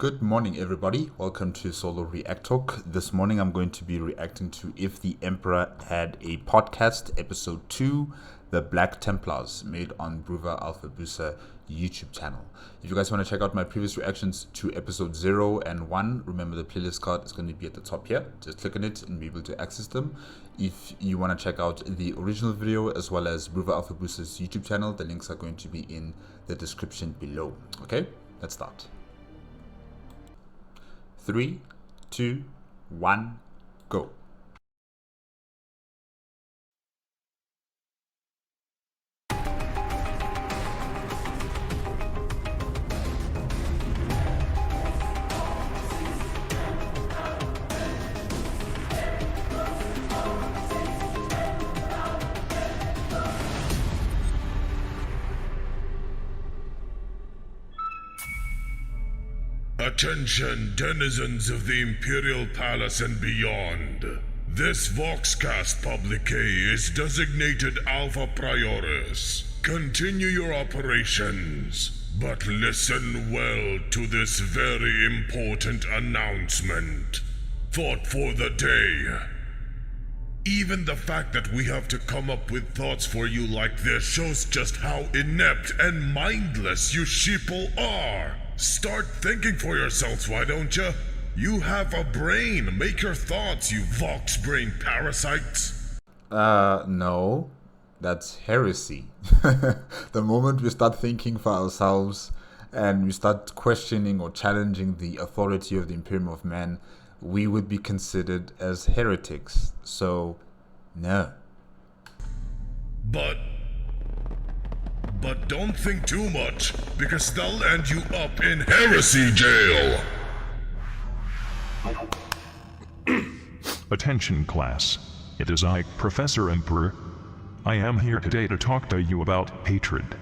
Good morning, everybody. Welcome to Solo ReacTalk. This morning I'm going to be reacting to If the Emperor Had a Podcast, Episode 2, The Black Templars, made on Bruva Alfabusa YouTube channel. If you guys want to check out my previous reactions to Episode 0 and 1, remember the playlist card is going to be at the top here. Just click on it and be able to access them. If you want to check out the original video as well as Bruva Alfabusa's YouTube channel, the links are going to be in the description below. Okay, let's start. 3, 2, 1, go. Attention, denizens of the Imperial Palace and beyond. This Voxcast publique is designated Alpha Prioris. Continue your operations, but listen well to this very important announcement. Thought for the day. Even the fact that we have to come up with thoughts for you like this shows just how inept and mindless you sheeple are. Start thinking for yourselves, why don't you? You have a brain. Make your thoughts, you Vox brain parasites. No. That's heresy. The moment we start thinking for ourselves and we start questioning or challenging the authority of the Imperium of Man, we would be considered as heretics. So, no. But don't think too much, because they'll end you up in heresy jail. Attention class. It is I, Professor Emperor. I am here today to talk to you about hatred.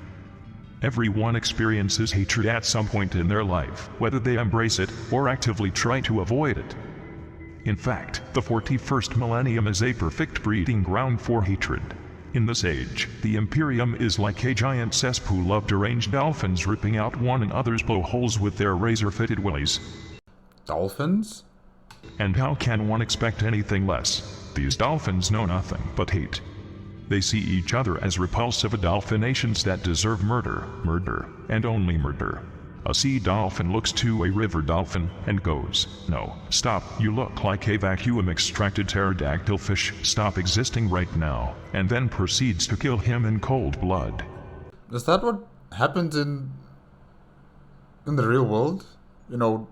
Everyone experiences hatred at some point in their life, whether they embrace it or actively try to avoid it. In fact, the 41st millennium is a perfect breeding ground for hatred. In this age, the Imperium is like a giant cesspool of deranged dolphins ripping out one another's blowholes with their razor-fitted willies. Dolphins? And how can one expect anything less? These dolphins know nothing but hate. They see each other as repulsive dolphinations that deserve murder, and only murder. A sea dolphin looks to a river dolphin and goes, "No, stop, you look like a vacuum-extracted pterodactyl fish, stop existing right now," and then proceeds to kill him in cold blood. Is that what happens in the real world? You know,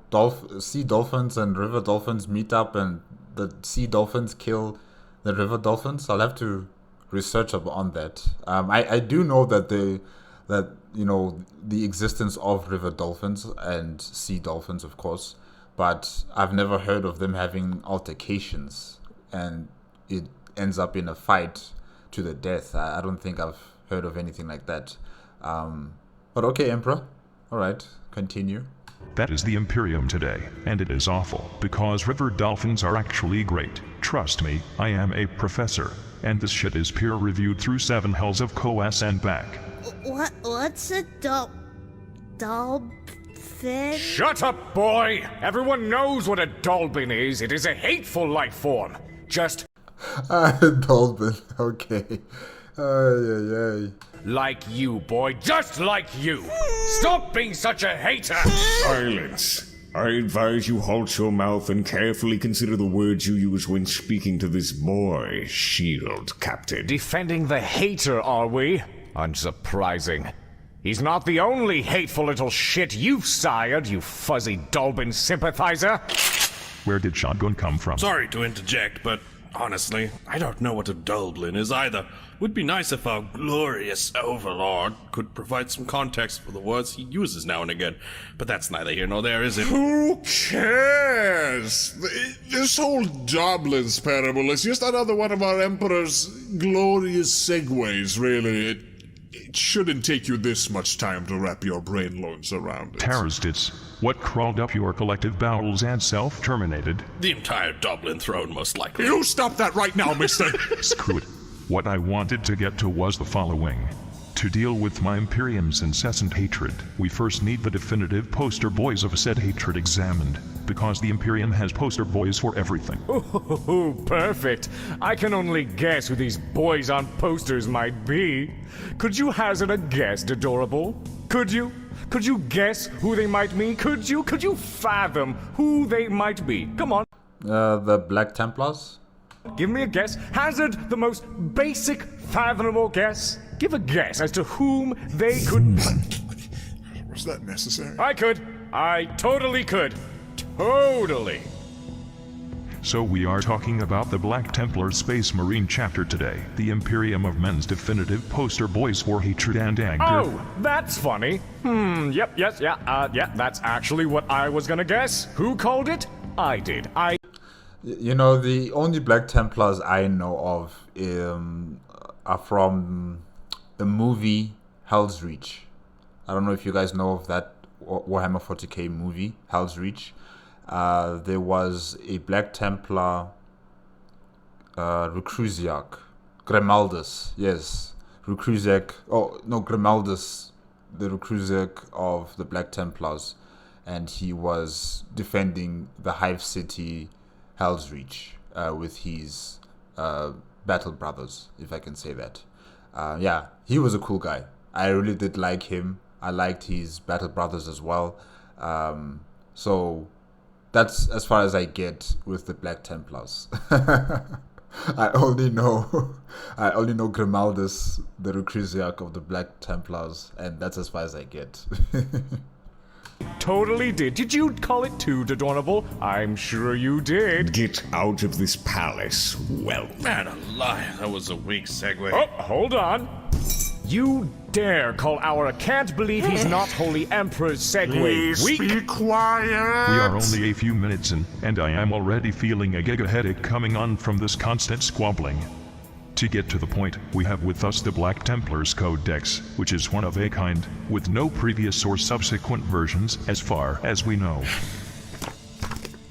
sea dolphins and river dolphins meet up and the sea dolphins kill the river dolphins? I'll have to research up on that. I do know that the existence of river dolphins and sea dolphins, of course, but I've never heard of them having altercations and it ends up in a fight to the death. I don't think I've heard of anything like that. But okay, Emperor. All right, continue. That is the Imperium today, and it is awful, because river dolphins are actually great. Trust me, I am a professor, and this shit is peer-reviewed through 7 hells of CODEX and back. What's a dolphin? Shut up, boy! Everyone knows what a dolphin is. It is a hateful life form. Just... Dolphin, okay. Ay. like you, boy. Just like you! Stop being such a hater! Silence. I advise you halt your mouth and carefully consider the words you use when speaking to this boy, Shield Captain. Defending the hater, are we? Unsurprising. He's not the only hateful little shit you've sired, you fuzzy Dolphin sympathizer! Where did Shotgun come from? Sorry to interject, but honestly, I don't know what a Dolphin is either. Would be nice if our glorious overlord could provide some context for the words he uses now and again. But that's neither here nor there, is it? Who cares? This whole Doblins parable is just another one of our Emperor's glorious segues, really. It shouldn't take you this much time to wrap your brain loads around it. Terrorists, what crawled up your collective bowels and self-terminated? The entire Dublin throne, most likely. You stop that right now, mister! Screw it. What I wanted to get to was the following. To deal with my Imperium's incessant hatred, we first need the definitive poster boys of said hatred examined, because the Imperium has poster boys for everything. Ooh, perfect. I can only guess who these boys on posters might be. Could you hazard a guess, Adorable? Could you? Could you guess who they might be? Could you fathom who they might be? Come on. The Black Templars? Give me a guess. Hazard the most basic, fathomable guess. Give a guess as to whom they could... Was that necessary? I could. I totally could. Totally. So we are talking about the Black Templar Space Marine chapter today, the Imperium of Men's definitive poster boys for hatred and anger. Oh, that's funny. Yeah, that's actually what I was gonna guess. Who called it? I did. You know, the only Black Templars I know of are from the movie Hell's Reach. I don't know if you guys know of that Warhammer 40k movie, Hell's Reach. There was a Black Templar Recruziak, Grimaldus, yes. Recruziak, Grimaldus, the Recruziak of the Black Templars. And he was defending the Hive City, Hell's Reach, with his battle brothers, if I can say that. Yeah, he was a cool guy. I really did like him. I liked his battle brothers as well. So that's as far as I get with the Black Templars. I only know Grimaldus, the Recruziak of the Black Templars, and that's as far as I get. Totally did. Did you call it too, Adorable? I'm sure you did. Get out of this palace, whelp. Man alive, that was a weak segue. Oh, hold on. You dare call our can't believe he's not holy emperor's segue weak? Be quiet! We are only a few minutes in, and I am already feeling a giga headache coming on from this constant squabbling. To get to the point, we have with us the Black Templars Codex, which is one of a kind, with no previous or subsequent versions as far as we know.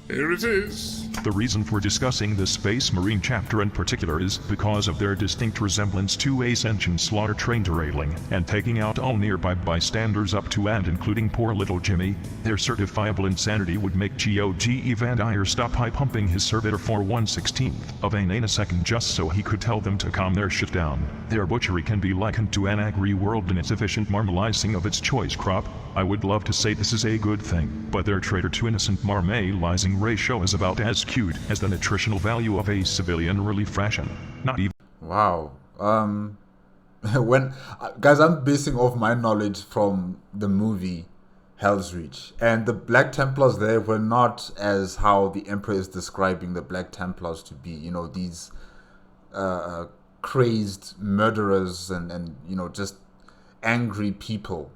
Here it is. The reason for discussing the Space Marine chapter in particular is because of their distinct resemblance to Ascension slaughter train derailing and taking out all nearby bystanders up to and including poor little Jimmy. Their certifiable insanity would make GOG Evandir stop high pumping his servitor for 1/16th of a nanosecond just so he could tell them to calm their shit down. Their butchery can be likened to an agri world and its efficient marmalizing of its choice crop. I would love to say this is a good thing, but their traitor to innocent marmalizing ratio is about as cute as the nutritional value of a civilian relief ration. Not even. Wow. Guys, I'm basing off my knowledge from the movie Hell's Reach, and the Black Templars there were not as how the Emperor is describing the Black Templars to be. You know, these crazed murderers and you know, just angry people.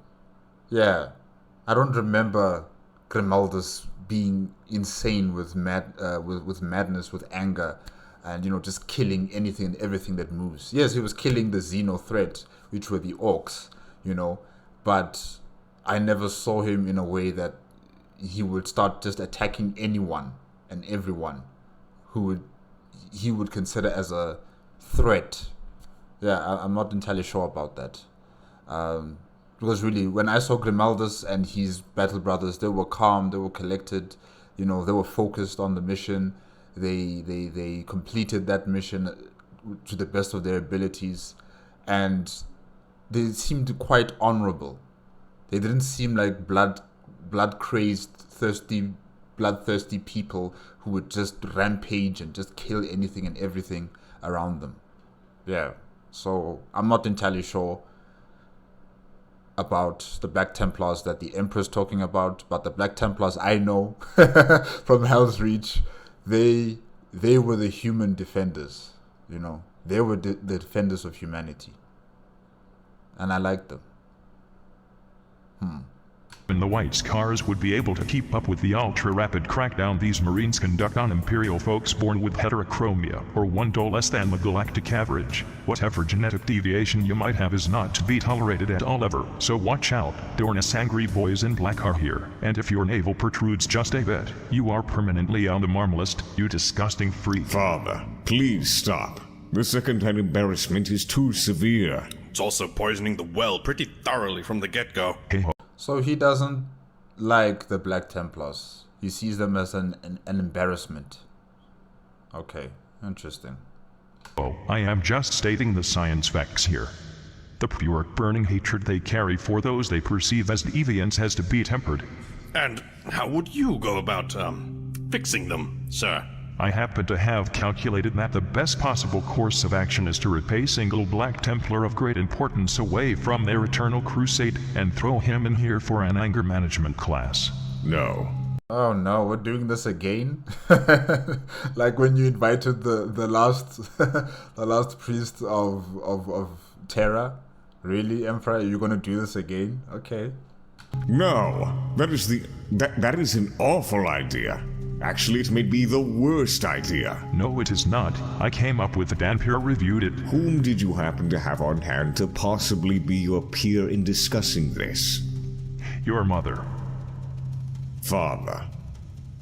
Yeah, I don't remember Grimaldus being insane with madness, with anger, and you know, just killing anything and everything that moves. Yes, he was killing the Xeno threat, which were the orcs, you know, but I never saw him in a way that he would start just attacking anyone and everyone who he would consider as a threat. Yeah, I'm not entirely sure about that. Because really, when I saw Grimaldus and his battle brothers, they were calm, they were collected, you know, they were focused on the mission. They completed that mission to the best of their abilities, and they seemed quite honorable. They didn't seem like bloodthirsty people who would just rampage and just kill anything and everything around them. Yeah, so I'm not entirely sure about the Black Templars that the Emperor's talking about, but the Black Templars I know from Hell's Reach, they were the human defenders, you know. They were the defenders of humanity. And I liked them. And the White Scars would be able to keep up with the ultra-rapid crackdown these Marines conduct on Imperial folks born with heterochromia, or 1 less than the galactic average. Whatever genetic deviation you might have is not to be tolerated at all ever, so watch out. Dorn's angry boys in black are here, and if your navel protrudes just a bit, you are permanently on the marm list, you disgusting freak. Father, please stop. The second-hand embarrassment is too severe. It's also poisoning the well pretty thoroughly from the get-go. So he doesn't like the Black Templars. He sees them as an embarrassment. Okay, interesting. Oh, I am just stating the science facts here. The pure burning hatred they carry for those they perceive as deviants has to be tempered. And how would you go about, fixing them, sir? I happen to have calculated that the best possible course of action is to repay single Black Templar of great importance away from their eternal crusade and throw him in here for an anger management class. No. Oh no, we're doing this again? Like when you invited the last the last priest of Terra? Really, Emperor? You're gonna do this again? Okay. No. That is an awful idea. Actually, it may be the worst idea. No, it is not. I came up with it and peer-reviewed it. Whom did you happen to have on hand to possibly be your peer in discussing this? Your mother. Father.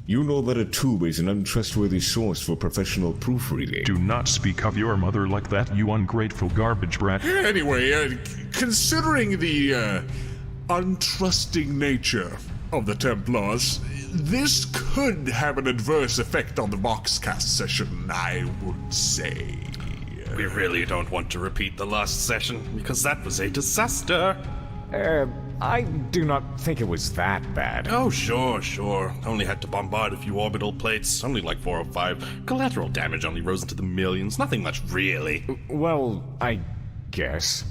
You know that a tube is an untrustworthy source for professional proofreading. Do not speak of your mother like that, you ungrateful garbage brat. Anyway, considering the untrusting nature of the Templars, this could have an adverse effect on the Voxcast session, I would say. We really don't want to repeat the last session, because that was a disaster. I do not think it was that bad. Oh, sure. Only had to bombard a few orbital plates, only like 4 or 5. Collateral damage only rose into the millions, nothing much really. Well, I guess.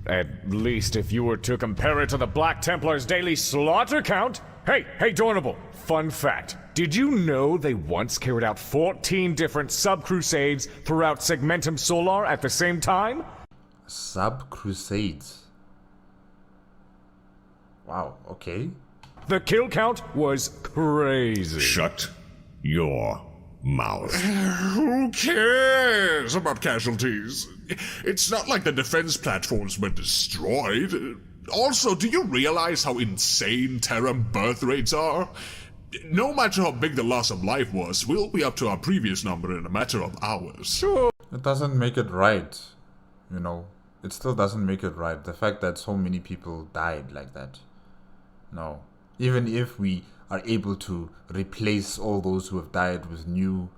At least if you were to compare it to the Black Templars' daily slaughter count. Hey, Dornable, fun fact. Did you know they once carried out 14 different sub-crusades throughout Segmentum Solar at the same time? Sub-crusades? Wow, okay. The kill count was crazy. Shut your mouth. Who cares about casualties? It's not like the defense platforms were destroyed. Also, do you realize how insane Terra birth rates are? No matter how big the loss of life was, we'll be up to our previous number in a matter of hours. Sure. It doesn't make it right, you know. It still doesn't make it right. The fact that so many people died like that. No. Even if we are able to replace all those who have died with new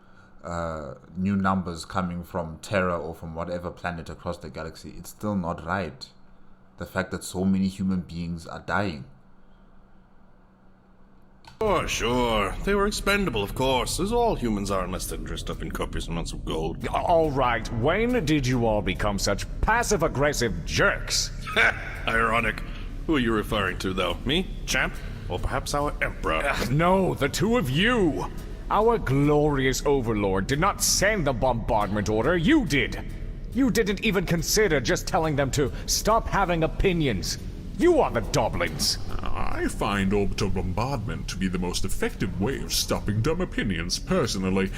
numbers coming from Terra or from whatever planet across the galaxy, it's still not right. The fact that so many human beings are dying. Oh, sure. They were expendable, of course, as all humans are unless they're dressed up in copious amounts of gold. All right, when did you all become such passive-aggressive jerks? Ironic. Who are you referring to, though? Me? Champ? Or perhaps our Emperor? No, the two of you. Our glorious overlord did not send the bombardment order, you did. You didn't even consider just telling them to stop having opinions. You are the Doblins. I find orbital bombardment to be the most effective way of stopping dumb opinions, personally.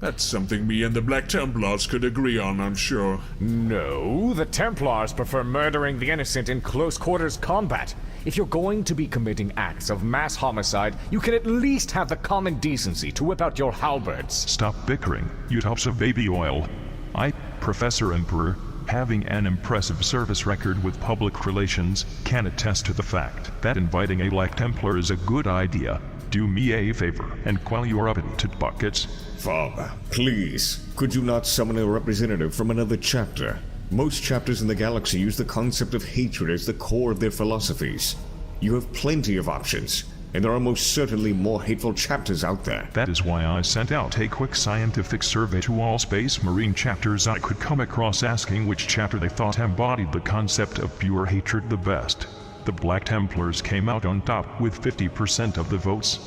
That's something me and the Black Templars could agree on, I'm sure. No, the Templars prefer murdering the innocent in close quarters combat. If you're going to be committing acts of mass homicide, you can at least have the common decency to whip out your halberds. Stop bickering, you tops of baby oil. I, Professor Emperor, having an impressive service record with public relations, can attest to the fact that inviting a Black Templar is a good idea. Do me a favor, and while you're up in tit buckets... Father, please, could you not summon a representative from another chapter? Most chapters in the galaxy use the concept of hatred as the core of their philosophies. You have plenty of options, and there are most certainly more hateful chapters out there. That is why I sent out a quick scientific survey to all Space Marine chapters I could come across asking which chapter they thought embodied the concept of pure hatred the best. The Black Templars came out on top with 50% of the votes.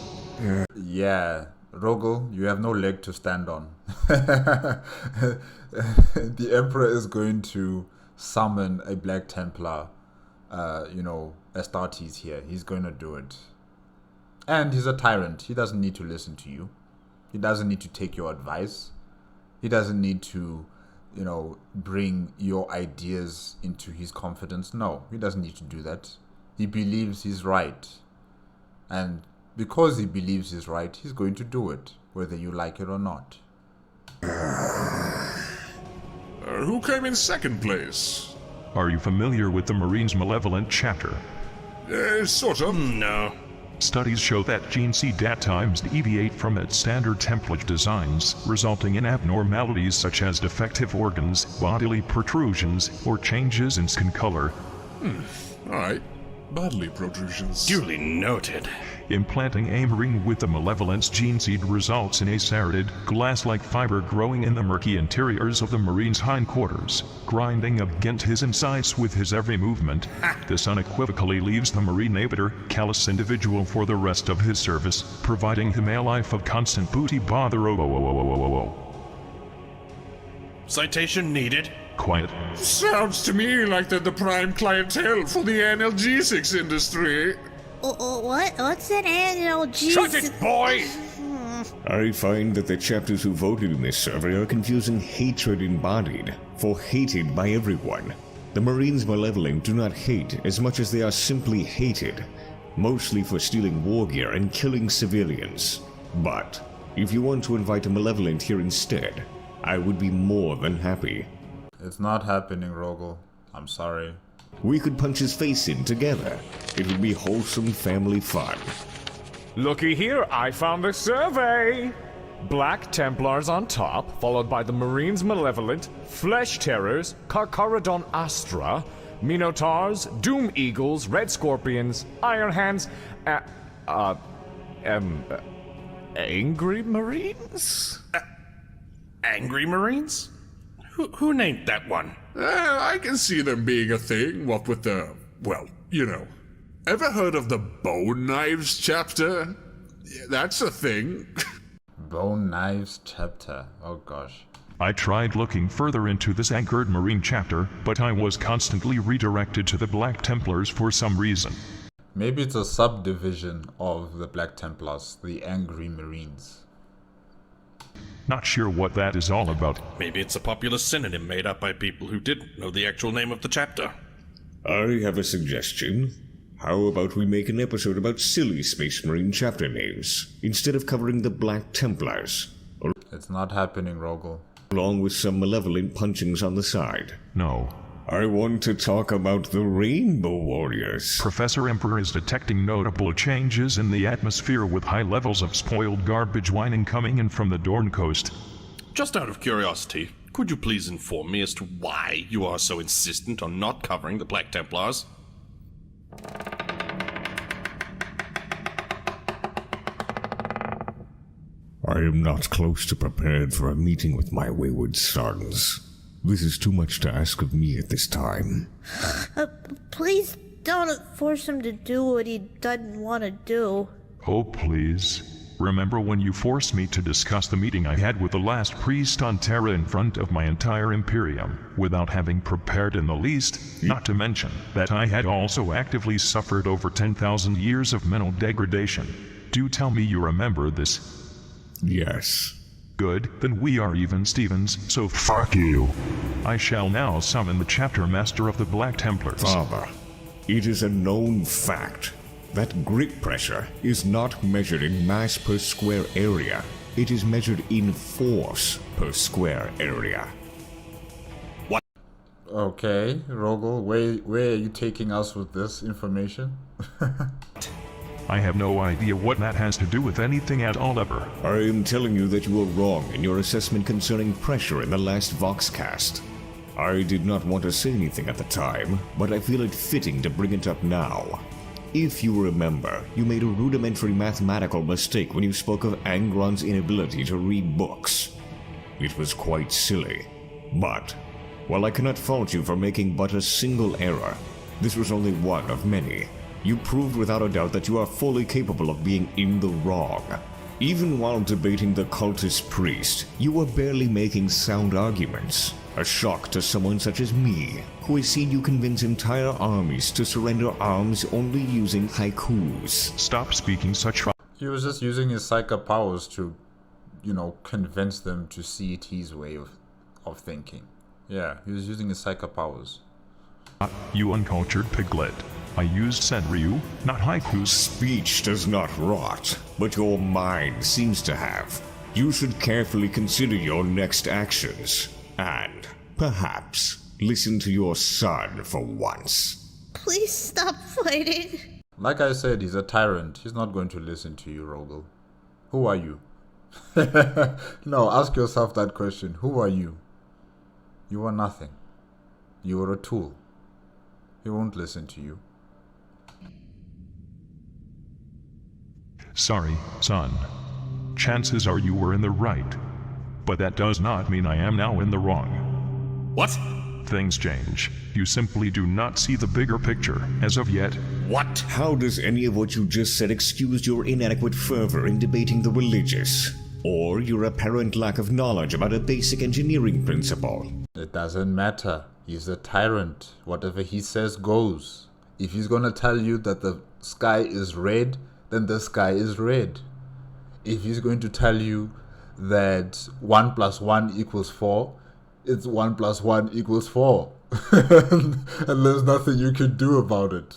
Yeah, Rogel, you have no leg to stand on. The Emperor is going to summon a Black Templar, Astartes here. He's going to do it. And he's a tyrant. He doesn't need to listen to you. He doesn't need to take your advice. He doesn't need to, bring your ideas into his confidence. No, he doesn't need to do that. He believes he's right. And because he believes he's right, he's going to do it, whether you like it or not. Who came in second place? Are you familiar with the Marine's Malevolent chapter? Sort of. No. Studies show that gene seed at times deviate from its standard template designs, resulting in abnormalities such as defective organs, bodily protrusions, or changes in skin color. Alright. Bodily protrusions. Duly noted. Implanting a marine with the malevolence gene seed results in a serrated, glass-like fiber growing in the murky interiors of the marine's hindquarters, grinding against his insides with his every movement. This unequivocally leaves the marine a bitter, callous individual for the rest of his service, providing him a life of constant booty bother. Citation needed. Quiet. Sounds to me like they're the prime clientele for the analgesics industry. What's an analgesic? Shut it, boy! I find that the chapters who voted in this survey are confusing hatred embodied for hated by everyone. The Marines Malevolent do not hate as much as they are simply hated, mostly for stealing war gear and killing civilians. But if you want to invite a Malevolent here instead, I would be more than happy. It's not happening, Rogel. I'm sorry. We could punch his face in together. It would be wholesome family fun. Looky here, I found the survey! Black Templars on top, followed by the Marines Malevolent, Flesh Terrors, Carcharodon Astra, Minotaurs, Doom Eagles, Red Scorpions, Iron Hands, Angry Marines? Angry Marines? Who named that one? I can see them being a thing, what with the, well, you know. Ever heard of the Bone Knives chapter? Yeah, that's a thing. Bone Knives chapter. Oh gosh. I tried looking further into this anchored marine chapter, but I was constantly redirected to the Black Templars for some reason. Maybe it's a subdivision of the Black Templars, the Angry Marines. Not sure what that is all about. Maybe it's a popular synonym made up by people who didn't know the actual name of the chapter. I have a suggestion. How about we make an episode about silly Space Marine chapter names, instead of covering the Black Templars? It's not happening, Rogel. Along with some malevolent punchings on the side. No. I want to talk about the Rainbow Warriors. Professor Emperor is detecting notable changes in the atmosphere with high levels of spoiled garbage whining coming in from the Dorn coast. Just out of curiosity, could you please inform me as to why you are so insistent on not covering the Black Templars? I am not close to prepared for a meeting with my wayward sons. This is too much to ask of me at this time. Please don't force him to do what he doesn't want to do. Oh, please. Remember when you forced me to discuss the meeting I had with the last priest on Terra in front of my entire Imperium, without having prepared in the least, not to mention that I had also actively suffered over 10,000 years of mental degradation. Do tell me you remember this. Yes. Good, then we are even Stevens, so fuck you. I shall now summon the chapter master of the Black Templars. Father, it is a known fact that grit pressure is not measured in mass per square area. It is measured in force per square area. What? Okay, Rogel, where are you taking us with this information? I have no idea what that has to do with anything at all ever. I am telling you that you were wrong in your assessment concerning pressure in the last Voxcast. I did not want to say anything at the time, but I feel it fitting to bring it up now. If you remember, you made a rudimentary mathematical mistake when you spoke of Angron's inability to read books. It was quite silly. But, while I cannot fault you for making but a single error, this was only one of many. You proved without a doubt that you are fully capable of being in the wrong. Even while debating the cultist priest, you were barely making sound arguments. A shock to someone such as me, who has seen you convince entire armies to surrender arms only using haikus. Stop speaking such He was just using his psychic powers to, convince them to see it his way of thinking. Yeah, he was using his psychic powers. You uncultured piglet. I used Senryu, not haikus. Speech does not rot, but your mind seems to have. You should carefully consider your next actions, and perhaps Listen to your son for once. Please stop fighting. Like I said, he's a tyrant. He's not going to listen to you, Rogel. Who are you? No, ask yourself that question. Who are you? You are nothing. You are a tool. He won't listen to you. Sorry, son. Chances are you were in the right. But that does not mean I am now in the wrong. What? Things change. You simply do not see the bigger picture, as of yet. What? How does any of what you just said excuse your inadequate fervor in debating the religious? Or your apparent lack of knowledge about a basic engineering principle? It doesn't matter. He's a tyrant. Whatever he says goes. If he's gonna tell you that the sky is red, then the sky is red. If he's going to tell you that 1 + 1 = 4, it's 1 + 1 = 4. And there's nothing you can do about it.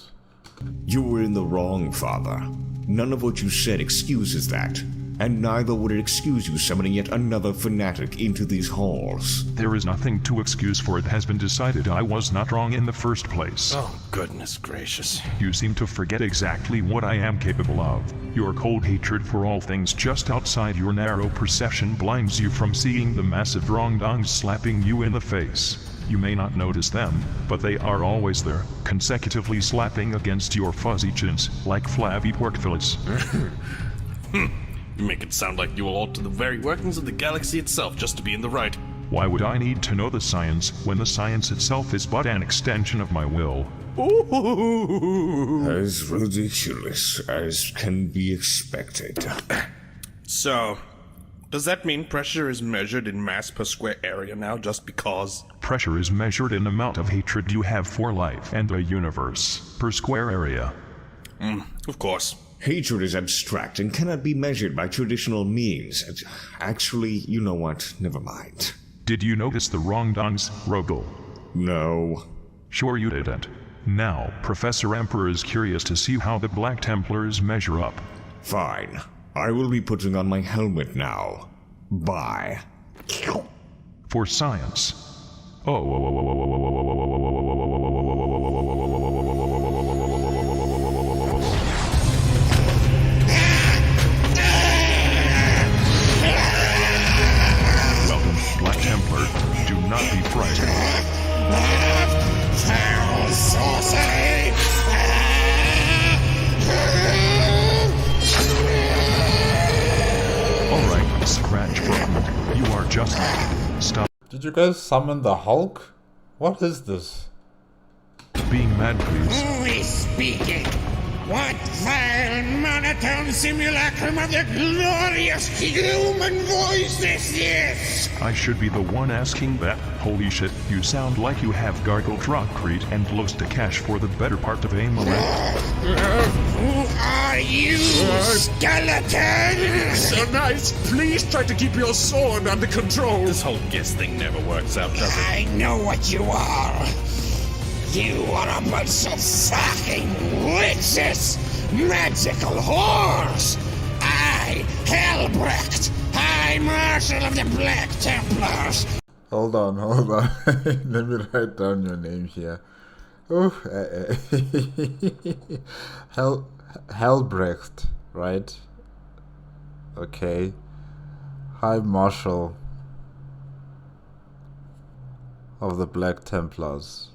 You were in the wrong, Father. None of what you said excuses that. And neither would it excuse you summoning yet another fanatic into these halls. There is nothing to excuse, for it has been decided I was not wrong in the first place. Oh, goodness gracious. You seem to forget exactly what I am capable of. Your cold hatred for all things just outside your narrow perception blinds you from seeing the massive wrongdoings slapping you in the face. You may not notice them, but they are always there, consecutively slapping against your fuzzy chins like flabby pork fillets. You make it sound like you will alter the very workings of the galaxy itself just to be in the right. Why would I need to know the science when the science itself is but an extension of my will? Ooh. As ridiculous as can be expected. So, does that mean pressure is measured in mass per square area now just because? Pressure is measured in amount of hatred you have for life and the universe per square area. Of course. Hatred is abstract and cannot be measured by traditional means. Actually, you know what? Never mind. Did you notice the wrongdoings, Rogel? No. Sure you didn't. Now, Professor Emperor is curious to see how the Black Templars measure up. Fine. I will be putting on my helmet now. Bye. For science. Welcome, Black Templar. Do not be frightened. Alright, scratch button. You are just stop Did you guys summon the Hulk? What is this? being mad, please. Who is speaking? What vile monotone simulacrum of the glorious human voice is this? I should be the one asking that. Holy shit, you sound like you have gargled rockcrete and lost to cash for the better part of a moment. Who are you, skeleton? So nice. Please try to keep your sword under control. This whole guess thing never works out, does it? I know what you are. You are a bunch of fucking witches, magical whores. I, Helbrecht, High Marshal of the Black Templars. Hold on. Let me write down your name here. Oh, Helbrecht, right? Okay. High Marshal of the Black Templars.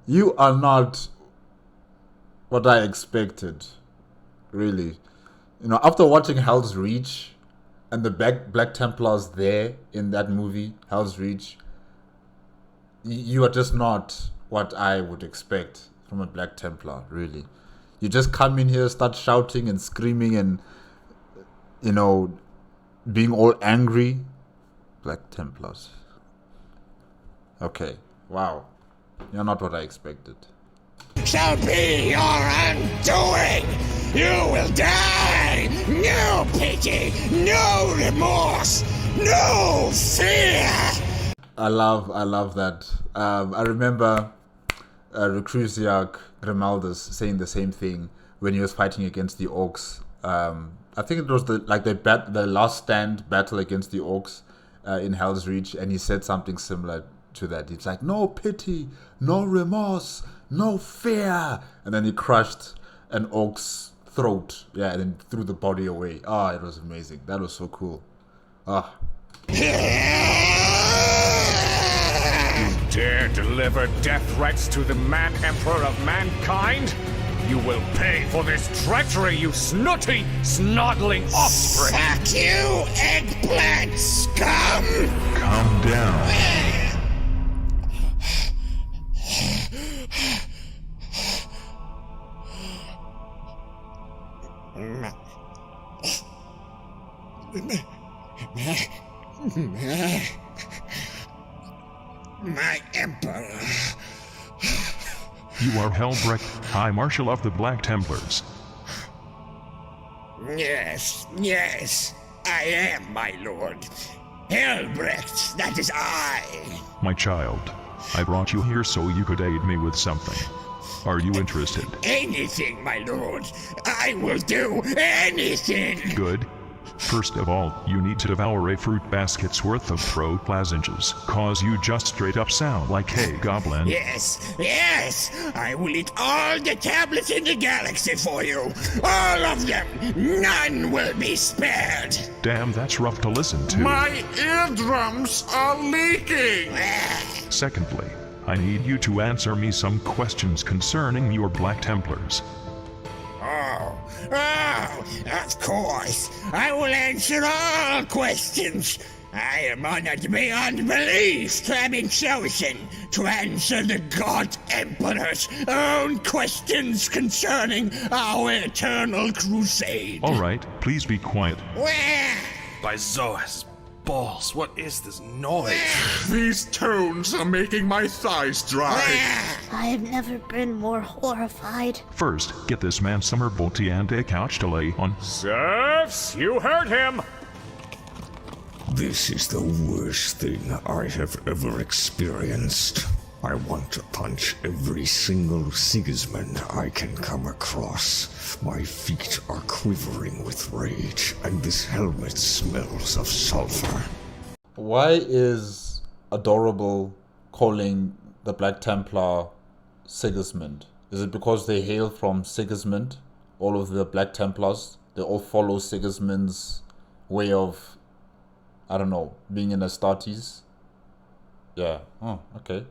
You are not what I expected, really. You know, after watching Hell's Reach and the Black Templars there in that movie, Hell's Reach, you are just not what I would expect from a Black Templar, really. You just come in here, start shouting and screaming and, you know, being all angry. Black Templars. Okay, wow. You're not what I expected. Shall be your undoing. You will die. No pity, no remorse, no fear. I love that. I remember Recrusiac Grimaldus saying the same thing when he was fighting against the orcs. I think it was the last stand battle against the orcs in Hell's Reach, and he said something similar. to that. It's like, no pity, no remorse, no fear. And then he crushed an orc's throat. Yeah, and then threw the body away. Ah, it was amazing. That was so cool. Ah. Dare deliver death threats to the man emperor of mankind? You will pay for this treachery, you snooty, snoddling offspring! Fuck you, eggplant scum! Calm down. My emperor. You are Helbrecht, High Marshal of the Black Templars. Yes, I am, my lord. Helbrecht, that is I. My child, I brought you here so you could aid me with something. Are you interested? Anything, my lord. I will do anything. Good. First of all, you need to devour a fruit basket's worth of throat lozenges, cause you just straight up sound like a goblin. Yes, I will eat all the tablets in the galaxy for you. All of them. None will be spared. Damn, that's rough to listen to. My eardrums are leaking! Secondly, I need you to answer me some questions concerning your Black Templars. Oh, of course. I will answer all questions. I am honored beyond belief to have been chosen to answer the God Emperor's own questions concerning our eternal crusade. All right, please be quiet. By Zoas, balls, what is this noise? These tones are making my thighs dry. I have never been more horrified. First, get this man some herbal tea and a couch to lay on. Serfs, you heard him! This is the worst thing I have ever experienced. I want to punch every single Sigismund I can come across. My feet are quivering with rage, and this helmet smells of sulfur. Why is Adorable calling the Black Templar Sigismund? Is it because they hail from Sigismund? All of the Black Templars, they all follow Sigismund's way of, I don't know, being in Astartes? Yeah. Oh, okay.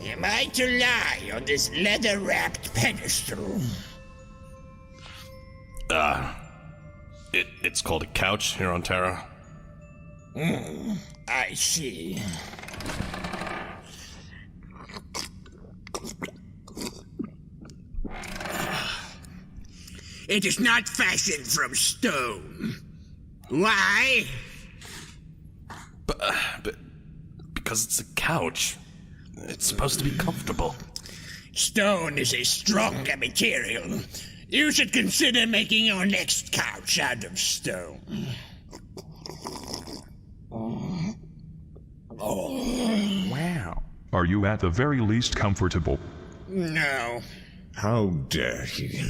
Am I to lie on this leather-wrapped pedestal? It's called a couch here on Terra. I see. It is not fashioned from stone. Why? But because it's a couch. It's supposed to be comfortable. Stone is a stronger material. You should consider making your next couch out of stone. Wow. Are you at the very least comfortable? No. How dare he?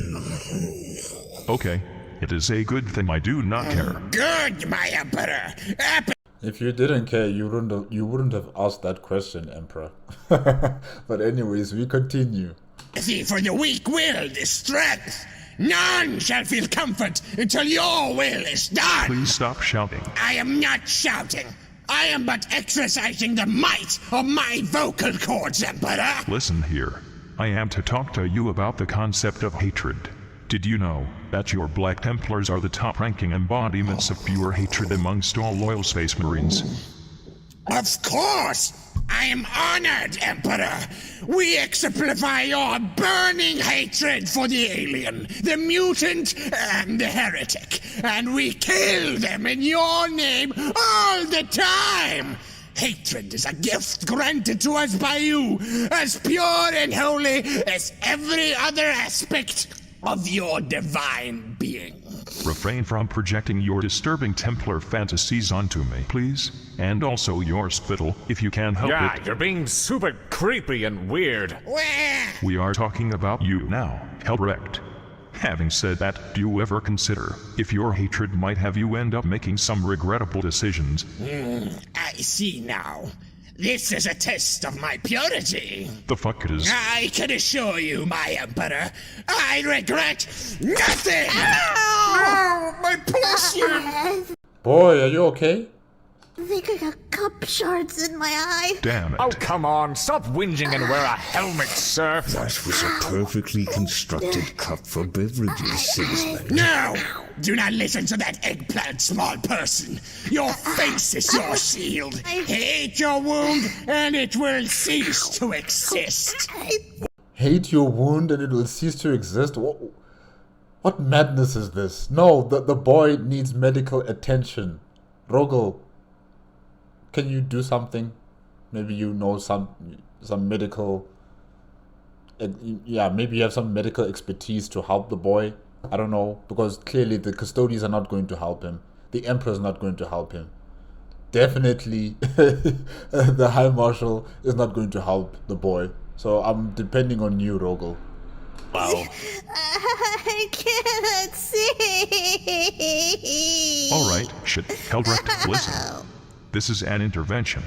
Okay, it is a good thing I do not care. Good, my emperor. If you didn't care, you wouldn't have asked that question, Emperor. But anyways, we continue. See, for the weak-willed is strength. None shall feel comfort until your will is done. Please stop shouting. I am not shouting. I am but exercising the might of my vocal cords, Emperor. Listen here. I am to talk to you about the concept of hatred. Did you know that your Black Templars are the top-ranking embodiments of pure hatred amongst all loyal Space Marines? Of course! I am honored, Emperor! We exemplify your burning hatred for the alien, the mutant, and the heretic, and we kill them in your name all the time! Hatred is a gift granted to us by you, as pure and holy as every other aspect of your divine being. Refrain from projecting your disturbing Templar fantasies onto me, please. And also your spittle, if you can help it. Yeah, you're being super creepy and weird. We are talking about you now, Helbrecht. Having said that, do you ever consider if your hatred might have you end up making some regrettable decisions? I see now. This is a test of my purity. The fuck it is? I can assure you, my Emperor, I regret nothing! No, my porcelain! Boy, are you okay? I think I got cup shards in my eye. Damn it. Oh, come on. Stop whinging and wear a helmet, sir. That was a perfectly constructed cup for beverages, Sigismund. No! Do not listen to that eggplant small person. Your face is your shield. Hate your wound, and it will cease to exist. Hate your wound and it will cease to exist? What madness is this? No, the boy needs medical attention. Rogel, can you do something? Maybe you know some medical... Yeah, maybe you have some medical expertise to help the boy. I don't know, because clearly the custodians are not going to help him. The Emperor is not going to help him. Definitely, the High Marshal is not going to help the boy. So I'm depending on you, Rogel. Wow. I can't see. Alright, shit. Heldrecht, listen. This is an intervention.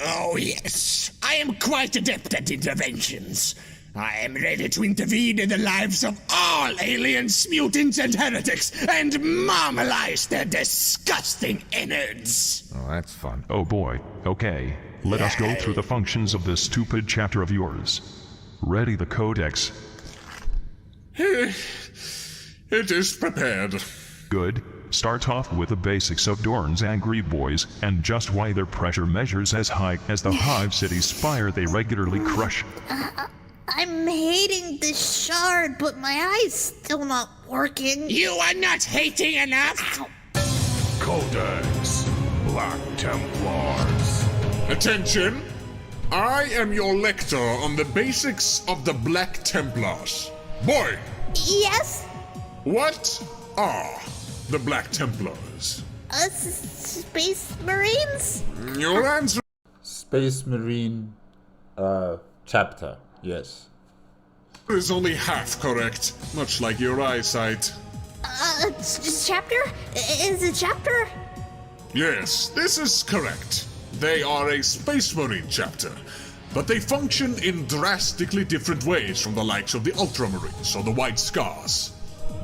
Oh, yes. I am quite adept at interventions. I am ready to intervene in the lives of all aliens, mutants, and heretics, and marmalize their disgusting innards. Oh, that's fun. Oh boy. Okay. Let us go through the functions of this stupid chapter of yours. Ready the Codex. It is prepared. Good. Start off with the basics of Dorn's angry boys, and just why their pressure measures as high as the Hive City spire they regularly crush. I'm hating this shard, but my eye's still not working. You are not hating enough? Codex, Black Templars. Attention! I am your lector on the basics of the Black Templars. Boy, Yes? what are the Black Templars? Space Marines? Your answer Space Marine chapter, yes. is only half correct, much like your eyesight. Chapter? Is it chapter? Yes, this is correct. They are a Space Marine chapter, but they function in drastically different ways from the likes of the Ultramarines or the White Scars.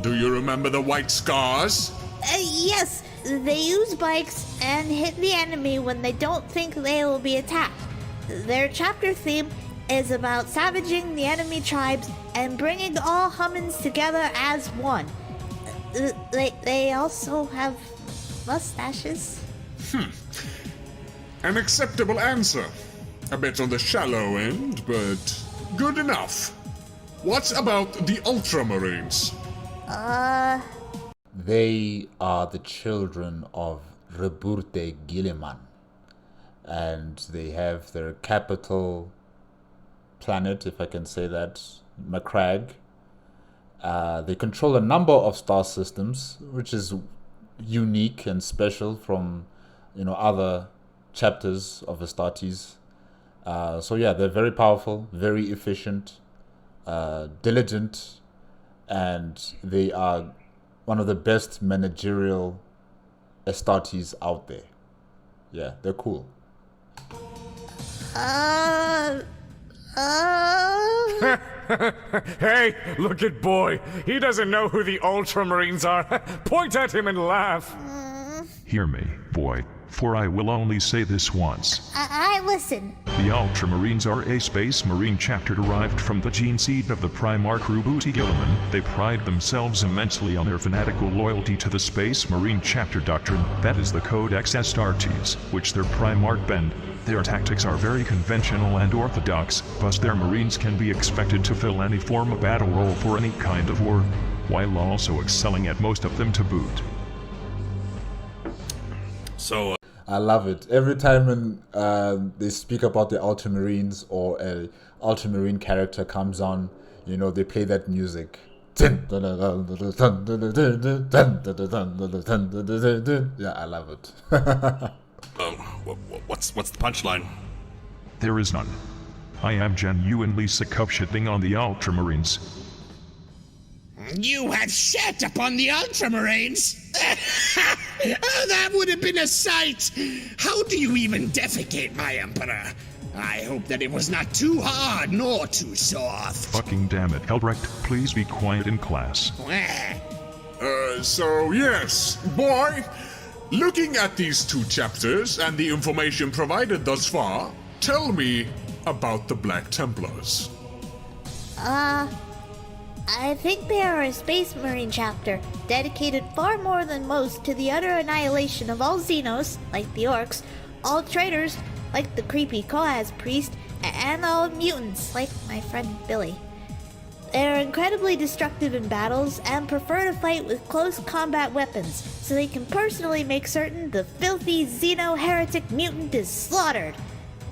Do you remember the White Scars? Yes. They use bikes and hit the enemy when they don't think they will be attacked. Their chapter theme is about savaging the enemy tribes and bringing all humans together as one. They also have mustaches. An acceptable answer. A bit on the shallow end, but good enough. What about the Ultramarines? They are the children of Reburte Gilliman, and they have their capital planet, if I can say that, Macragge. They control a number of star systems, which is unique and special from, other chapters of Astartes. So yeah, they're very powerful, very efficient, diligent, and they are one of the best managerial Astartes out there. Yeah, they're cool. Hey, look at boy. He doesn't know who the Ultramarines are. Point at him and laugh. Hear me, boy, for I will only say this once. I listen. The Ultramarines are a Space Marine chapter derived from the gene seed of the Primarch Reburte Gilliman. They pride themselves immensely on their fanatical loyalty to the Space Marine chapter doctrine, that is the Codex Astartes, which their Primarch bend. Their tactics are very conventional and orthodox, but their Marines can be expected to fill any form of battle role for any kind of war, while also excelling at most of them to boot. So, I love it. Every time when they speak about the Ultramarines or a Ultramarine character comes on, they play that music. Yeah, I love it. what's the punchline? There is none. I am genuinely sick of shitting on the Ultramarines. You have set upon the Ultramarines? Oh, that would have been a sight! How do you even defecate, my Emperor? I hope that it was not too hard nor too soft. Fucking damn it, Helbrecht, please be quiet in class. So yes, boy, looking at these 2 chapters and the information provided thus far, tell me about the Black Templars. I think they are a Space Marine chapter, dedicated far more than most to the utter annihilation of all Xenos, like the Orcs, all traitors, like the creepy Koaz priest, and all mutants, like my friend Billy. They are incredibly destructive in battles and prefer to fight with close combat weapons, so they can personally make certain the filthy Xeno heretic mutant is slaughtered.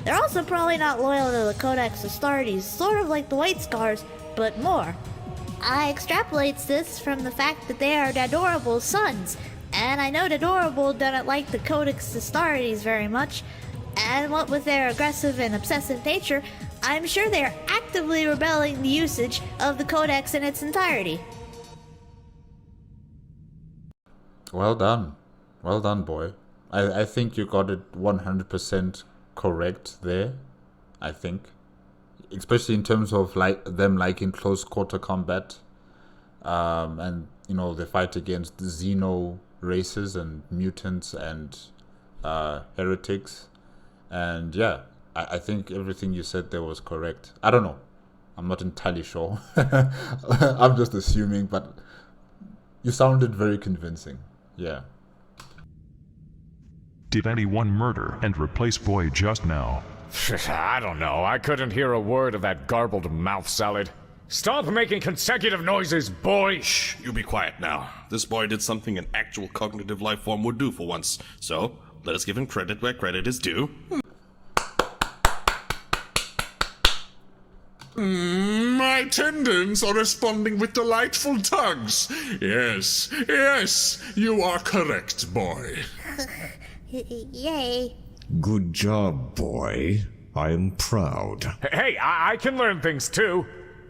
They're also probably not loyal to the Codex Astartes, sort of like the White Scars, but more. I extrapolates this from the fact that they are Dadorable's sons, and I know Dadorable doesn't like the Codex Astartes very much, and what with their aggressive and obsessive nature, I'm sure they are actively rebelling the usage of the Codex in its entirety. Well done, boy. I think you got it 100% correct there. I think, especially in terms of like them liking close quarter combat, and they fight against the Xeno races and mutants and heretics, and yeah, I think everything you said there was correct. I don't know, I'm not entirely sure. I'm just assuming, but you sounded very convincing. Yeah. Did anyone murder and replace Boy just now? I don't know. I couldn't hear a word of that garbled mouth salad. Stop making consecutive noises, boy! Shh, you be quiet now. This boy did something an actual cognitive life form would do for once. So, let us give him credit where credit is due. My tendons are responding with delightful tugs. Yes, you are correct, boy. Yay. Good job, boy. I am proud. Hey, I can learn things too.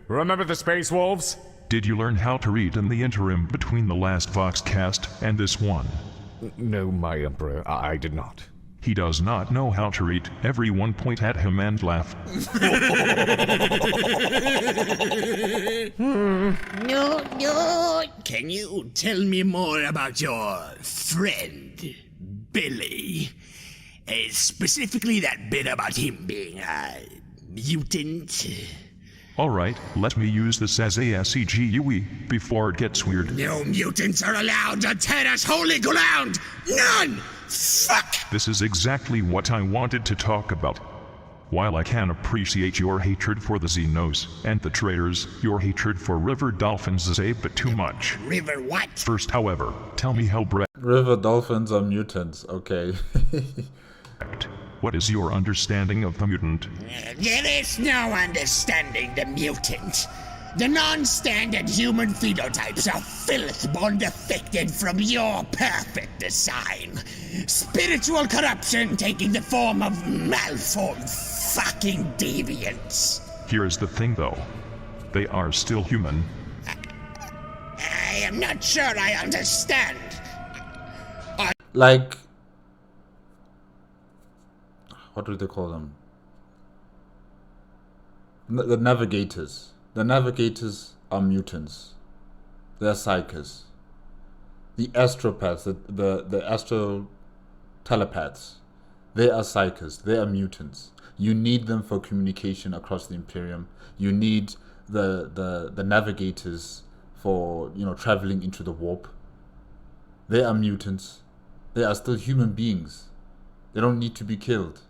Remember the Space Wolves? Did you learn how to read in the interim between the last Voxcast and this one? No, my Emperor, I did not. He does not know how to read. Everyone point at him and laugh. No. Can you tell me more about your friend, Billy? Specifically that bit about him being a mutant? Alright, let me use this as a SEGUE before it gets weird. No mutants are allowed to tread us holy ground! None! Fuck! This is exactly what I wanted to talk about. While I can appreciate your hatred for the Xenos and the traitors, your hatred for river dolphins is a bit too much. River what? First, however, tell me how River dolphins are mutants, okay. What is your understanding of the mutant? There is no understanding the mutant. The non-standard human phenotypes are filth born defected from your perfect design. Spiritual corruption taking the form of malformed fucking deviants. Here's the thing though. They are still human. I am not sure I understand. Like, what do they call them? The navigators. The navigators are mutants. They're psychers. The astropaths, the astro telepaths, they are psychers. They are mutants. You need them for communication across the Imperium. You need the navigators for traveling into the warp. They are mutants. They are still human beings. They don't need to be killed.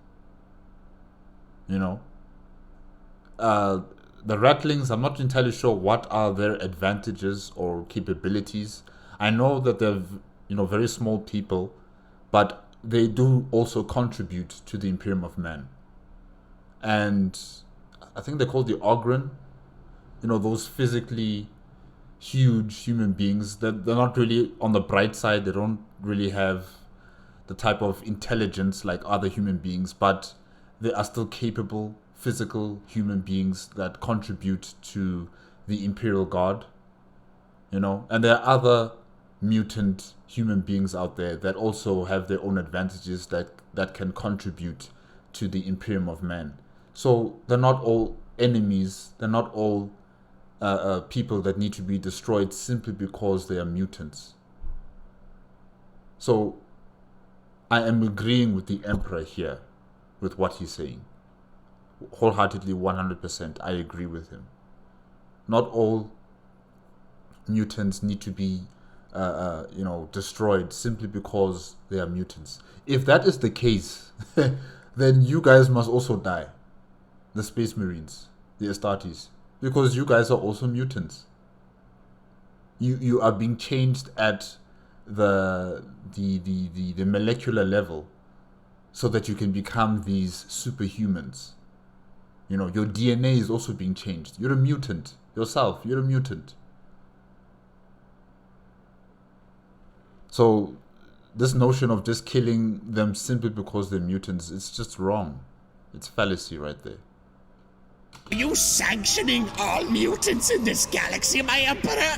The Rattlings, I'm not entirely sure what are their advantages or capabilities. I know that they're very small people, but they do also contribute to the Imperium of Man. And I think they're called the Ogren. Those physically huge human beings. They're not really on the bright side. They don't really have the type of intelligence like other human beings, but they are still capable physical human beings that contribute to the Imperial Guard. And there are other mutant human beings out there that also have their own advantages that can contribute to the Imperium of Man. So they're not all enemies, they're not all people that need to be destroyed simply because they are mutants. So I am agreeing with the Emperor here, with what he's saying. Wholeheartedly, 100%, I agree with him. Not all mutants need to be destroyed simply because they are mutants. If that is the case, then you guys must also die. The Space Marines, the Astartes, because you guys are also mutants. You are being changed at the molecular level so that you can become these superhumans. Your DNA is also being changed. You're a mutant yourself. You're a mutant. So this notion of just killing them simply because they're mutants, it's just wrong. It's fallacy right there. Are you sanctioning all mutants in this galaxy, my Emperor?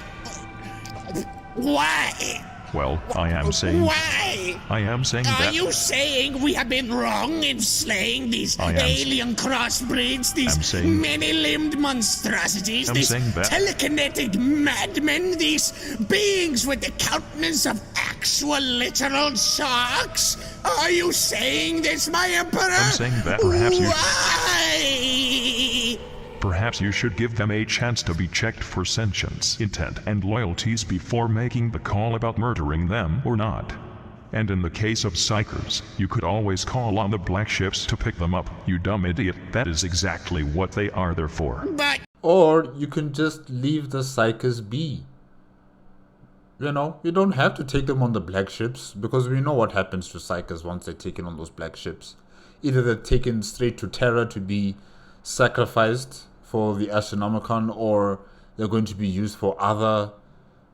Why? Well, I am saying... Why? I am saying that... Are you saying we have been wrong in slaying these alien crossbreeds, these many-limbed monstrosities, these telekinetic madmen, these beings with the countenance of actual literal sharks? Are you saying this, my Emperor? I'm saying that perhaps you... Why? Perhaps you should give them a chance to be checked for sentience, intent, and loyalties before making the call about murdering them or not. And in the case of psychers, you could always call on the black ships to pick them up, you dumb idiot. That is exactly what they are there for. Or you can just leave the psychers be. You don't have to take them on the black ships, because we know what happens to psychers once they're taken on those black ships. Either they're taken straight to Terra to be sacrificed for the Astronomicon, or they're going to be used for other,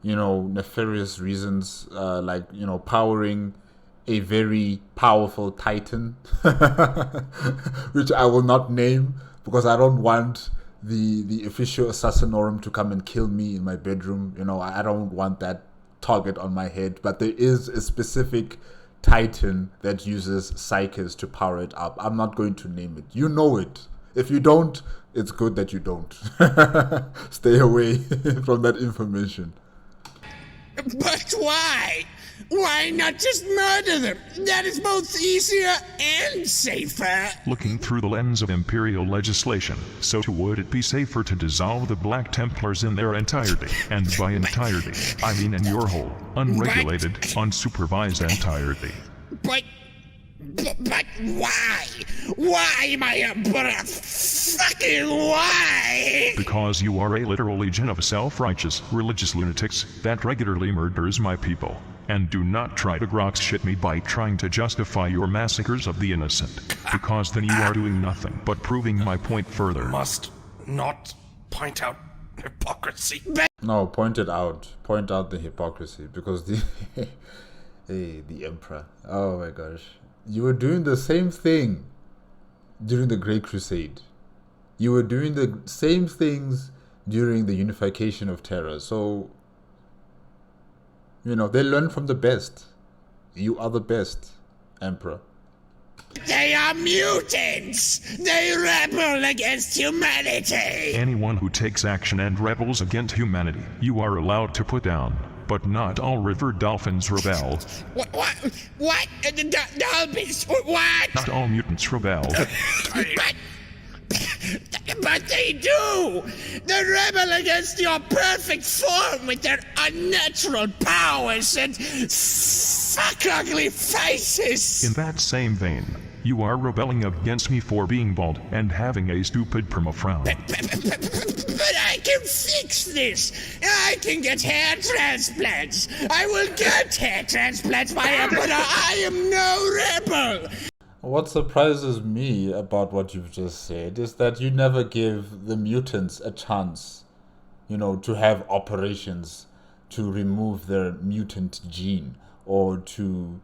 nefarious reasons, like, powering a very powerful Titan, which I will not name because I don't want the official Assassinorum to come and kill me in my bedroom. I don't want that target on my head, but there is a specific Titan that uses psychers to power it up. I'm not going to name it. You know it. If you don't, it's good that you don't. Stay away from that information. But why? Why not just murder them? That is both easier and safer. Looking through the lens of Imperial legislation, so would it be safer to dissolve the Black Templars in their entirety? And by entirety, I mean in your whole, unregulated, unsupervised entirety. But why? Why, my Emperor? Fucking why? Because you are a literal legion of self-righteous, religious lunatics that regularly murders my people. And do not try to grok shit me by trying to justify your massacres of the innocent. Because then you are doing nothing but proving my point further. Must not point out hypocrisy. No, point it out. Point out the hypocrisy. Because the Emperor. Oh my gosh. You were doing the same thing during the Great Crusade. You were doing the same things during the unification of Terra. So, they learn from the best. You are the best, Emperor. They are mutants! They rebel against humanity! Anyone who takes action and rebels against humanity, you are allowed to put down. But not all river dolphins rebel. What? Dolphins? What? Not all mutants rebel. But they do! They rebel against your perfect form with their unnatural powers and fuck ugly faces! In that same vein, you are rebelling against me for being bald and having a stupid perma-frown. But I can fix this! I can get hair transplants! I will get hair transplants, my Emperor! I am no rebel! What surprises me about what you've just said is that you never give the mutants a chance, to have operations to remove their mutant gene or to,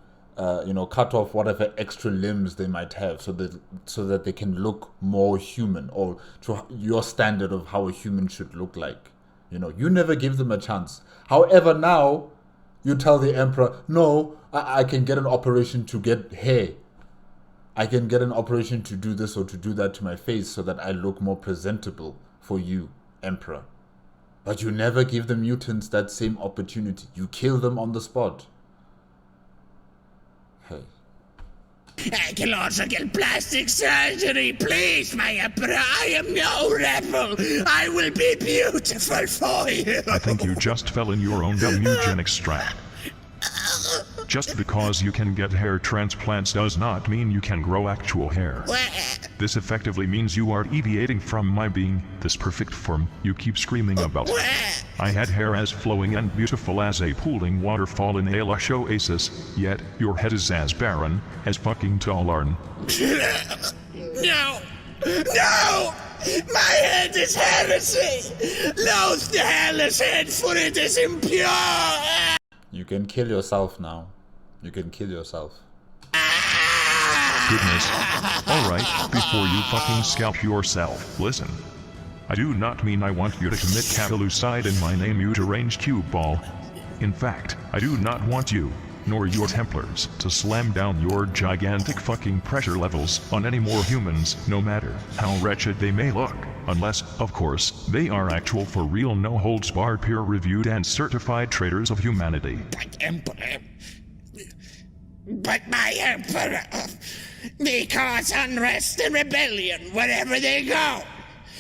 cut off whatever extra limbs they might have so that they can look more human or to your standard of how a human should look like. You never give them a chance. However, now you tell the Emperor, no, I can get an operation to get hair. I can get an operation to do this or to do that to my face so that I look more presentable for you, Emperor. But you never give the mutants that same opportunity. You kill them on the spot. Hey. I can also get plastic surgery, please, my Emperor. I am no rebel. I will be beautiful for you. I think you just fell in your own dumb eugenics trap. Just because you can get hair transplants does not mean you can grow actual hair. This effectively means you are deviating from my being, this perfect form you keep screaming about. I had hair as flowing and beautiful as a pooling waterfall in a lush oasis, yet your head is as barren as fucking Dorn. No! No! My head is heresy! Loathe the hairless head, for it is impure! You can kill yourself now. You can kill yourself. Goodness. Alright, before you fucking scalp yourself, listen. I do not mean I want you to commit catalucide in my name, you deranged cube ball. In fact, I do not want you, nor your Templars, to slam down your gigantic fucking pressure levels on any more humans, no matter how wretched they may look. Unless, of course, they are actual for real no-holds-barred peer-reviewed and certified traitors of humanity. But my Emperor, they cause unrest and rebellion wherever they go.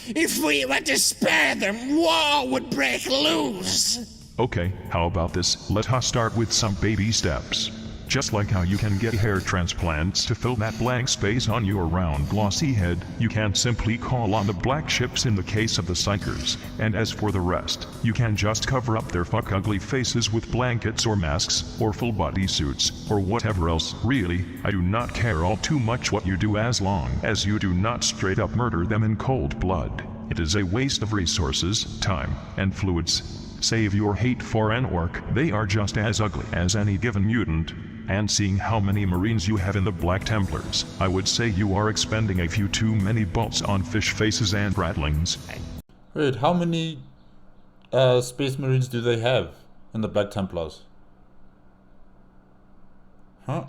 If we were to spare them, war would break loose. Okay, how about this? Let us start with some baby steps. Just like how you can get hair transplants to fill that blank space on your round glossy head, you can simply call on the black ships in the case of the psychers. And as for the rest, you can just cover up their fuck ugly faces with blankets or masks, or full body suits, or whatever else. Really, I do not care all too much what you do as long as you do not straight up murder them in cold blood. It is a waste of resources, time, and fluids. Save your hate for an orc, they are just as ugly as any given mutant. And seeing how many Marines you have in the Black Templars, I would say you are expending a few too many bolts on fish faces and ratlings. Wait, how many Space Marines do they have in the Black Templars? Huh?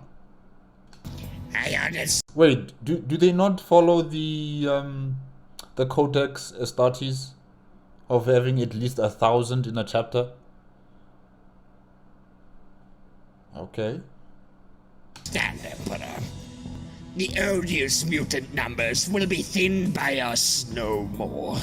Wait, do they not follow the Codex Astartes of having at least 1,000 in a chapter? Okay. Stand, Emperor. The odious mutant numbers will be thinned by us no more.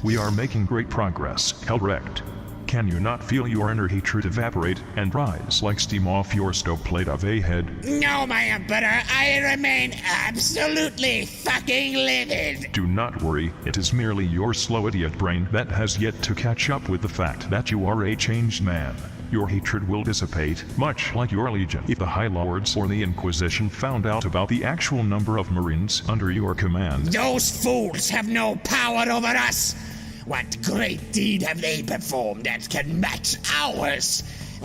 We are making great progress, Helrect. Can you not feel your inner hatred evaporate and rise like steam off your stoveplate of a head? No, my Emperor, I remain absolutely fucking livid. Do not worry, it is merely your slow idiot brain that has yet to catch up with the fact that you are a changed man. Your hatred will dissipate, much like your legion, if the High Lords or the Inquisition found out about the actual number of Marines under your command. Those fools have no power over us! What great deed have they performed that can match ours?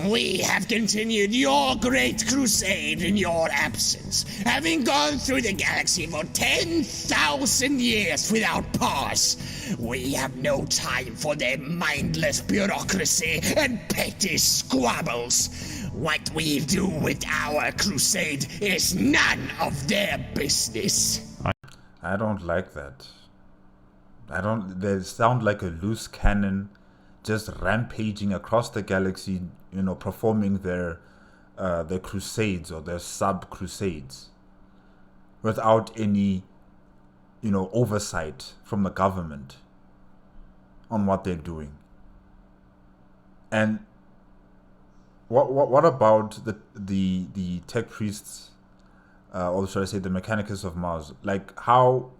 We have continued your great crusade in your absence, having gone through the galaxy for 10,000 years without pause. We have no time for their mindless bureaucracy and petty squabbles. What we do with our crusade is none of their business. I don't like that. They sound like a loose cannon just rampaging across the galaxy, performing their crusades or their sub-crusades without any, oversight from the government on what they're doing. And what about the tech priests, or should I say the Mechanicus of Mars? Like how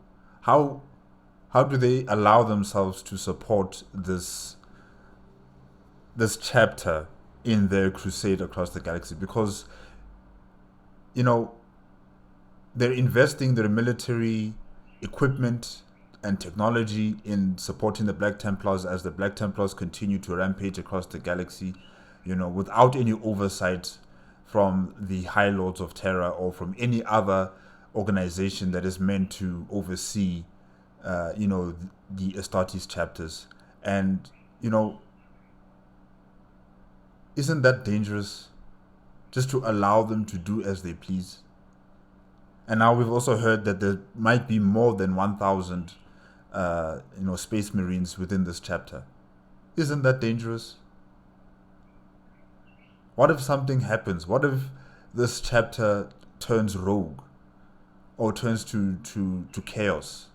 do they allow themselves to support this chapter in their crusade across the galaxy? Because they're investing their military equipment and technology in supporting the Black Templars as the Black Templars continue to rampage across the galaxy, without any oversight from the High Lords of Terra or from any other organization that is meant to oversee the Astartes chapters. And Isn't that dangerous? Just to allow them to do as they please. And now we've also heard that there might be more than 1,000 Space Marines within this chapter. Isn't that dangerous? What if something happens? What if this chapter turns rogue or turns to chaos?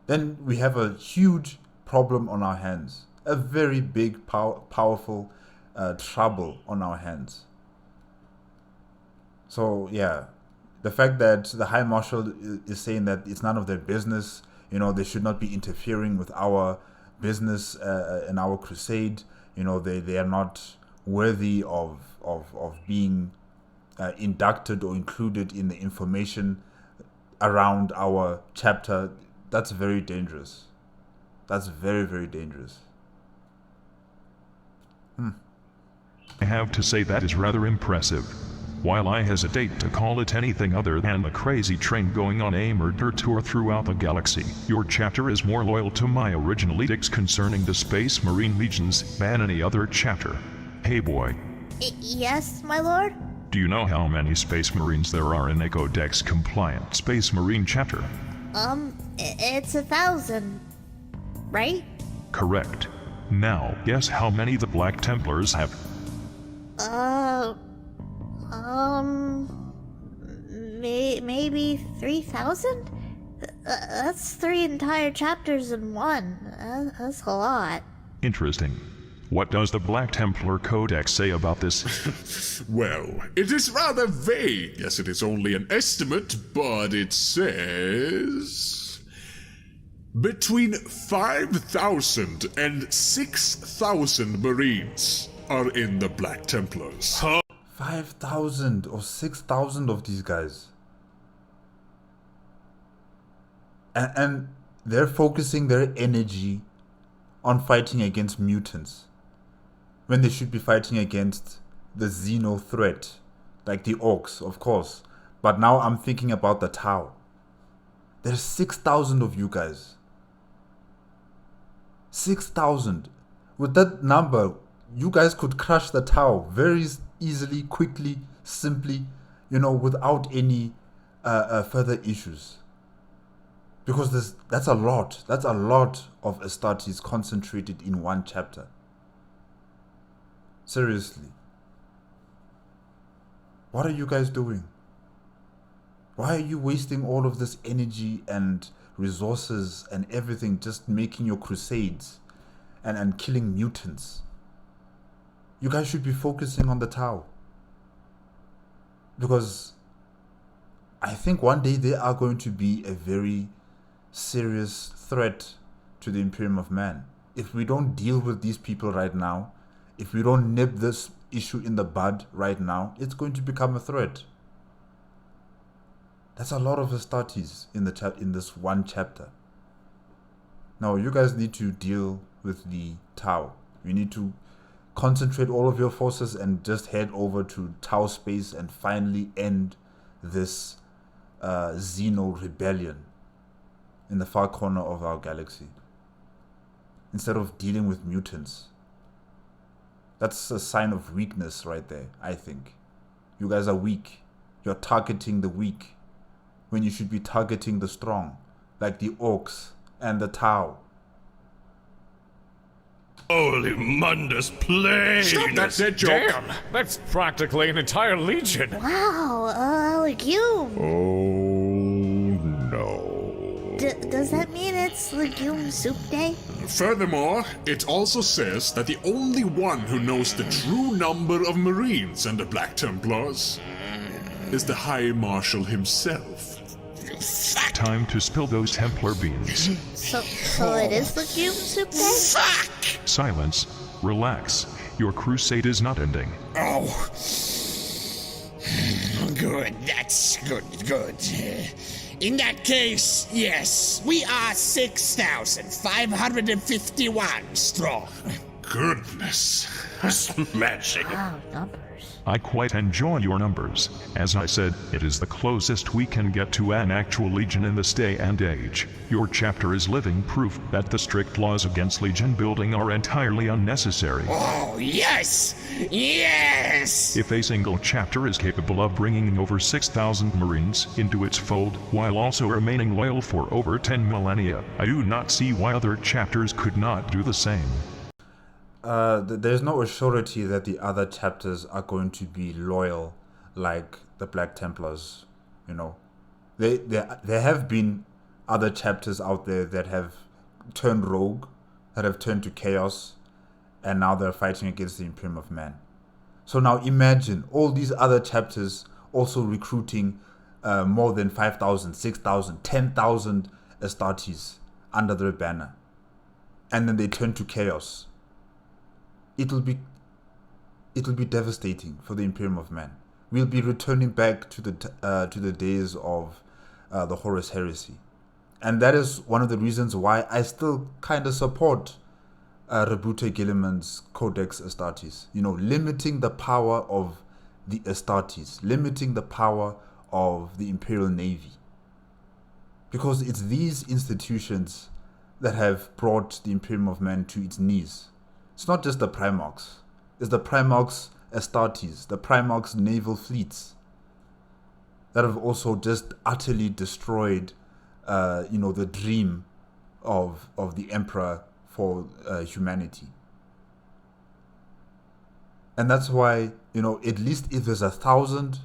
Then we have a huge problem on our hands. A very big, powerful trouble on our hands. So yeah, the fact that the High Marshal is saying that it's none of their business, they should not be interfering with our business and our crusade. They are not worthy of being inducted or included in the information around our chapter. That's very dangerous. That's very, very dangerous. I have to say that is rather impressive. While I hesitate to call it anything other than a crazy train going on a murder tour throughout the galaxy, your chapter is more loyal to my original edicts concerning the Space Marine Legions than any other chapter. Hey boy. Yes, my lord? Do you know how many Space Marines there are in a CODEX compliant Space Marine chapter? It's 1,000, right? Correct. Now, guess how many the Black Templars have? Maybe 3,000? That's 3 entire chapters in one. That's a lot. Interesting. What does the Black Templar Codex say about this? Well, it is rather vague, as it is only an estimate, but it says between 5,000 and 6,000 Marines are in the Black Templars. 5,000 or 6,000 of these guys. And they're focusing their energy on fighting against mutants, when they should be fighting against the Xeno threat, like the orcs, of course. But now I'm thinking about the Tau. There's 6,000 of you guys. 6,000. With that number, you guys could crush the Tau very easily, quickly, simply, without any further issues. Because that's a lot. That's a lot of Astartes concentrated in one chapter. Seriously. What are you guys doing? Why are you wasting all of this energy and resources and everything just making your crusades and killing mutants? You guys should be focusing on the Tau. Because I think one day they are going to be a very serious threat to the Imperium of Man. If we don't deal with these people right now, if we don't nip this issue in the bud right now, it's going to become a threat. That's a lot of Astartes in this one chapter. Now, you guys need to deal with the Tau. You need to concentrate all of your forces and just head over to Tau space and finally end this Xeno rebellion in the far corner of our galaxy, instead of dealing with mutants. That's a sign of weakness right there, I think. You guys are weak. You're targeting the weak when you should be targeting the strong, like the orcs and the Tau. Holy Mundus plane! Stop that dead joke! Damn, that's practically an entire legion. Wow, legume. Oh no. Does that mean it's legume soup day? Furthermore, it also says that the only one who knows the true number of Marines and the Black Templars is the High Marshal himself. Time to spill those Templar beans. So it is legume soup day? Silence. Relax. Your crusade is not ending. Oh. Good, that's good. In that case, yes, we are 6,551 strong. Goodness. Smashing. Wow, numbers. numbers. I quite enjoy your numbers. As I said, it is the closest we can get to an actual legion in this day and age. Your chapter is living proof that the strict laws against legion building are entirely unnecessary. Oh, yes! Yes! If a single chapter is capable of bringing over 6,000 Marines into its fold, while also remaining loyal for over 10 millennia, I do not see why other chapters could not do the same. There's no assurity that the other chapters are going to be loyal like the Black Templars. You know, there have been other chapters out there that have turned rogue, that have turned to chaos, and now they're fighting against the Imperium of Man. So now imagine all these other chapters also recruiting more than 5,000, 6,000, 10,000 Astartes under their banner, and then they turn to chaos. It'll be devastating for the Imperium of Man. We'll be returning back to the days of the Horus Heresy, and that is one of the reasons why I still kind of support Rebute Gilliman's Codex Astartes. You know, limiting the power of the Astartes, limiting the power of the Imperial Navy, because it's these institutions that have brought the Imperium of Man to its knees. It's not just the Primarchs. It's the Primarchs Astartes, the Primarchs naval fleets that have also just utterly destroyed, the dream of the Emperor for humanity. And that's why, at least if there's 1,000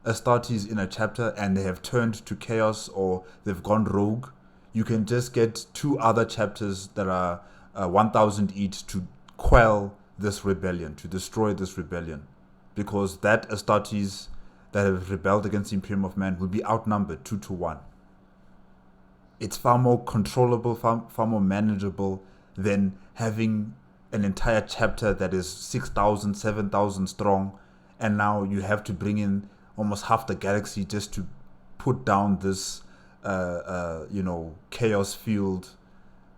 Astartes in a chapter and they have turned to chaos or they've gone rogue, you can just get 2 other chapters that are 1,000 each to quell this rebellion, to destroy this rebellion, because that Astartes that have rebelled against the Imperium of Man will be outnumbered 2-1. It's far more controllable, far more manageable than having an entire chapter that is 6,000, 7,000 strong, and now you have to bring in almost half the galaxy just to put down this chaos-fueled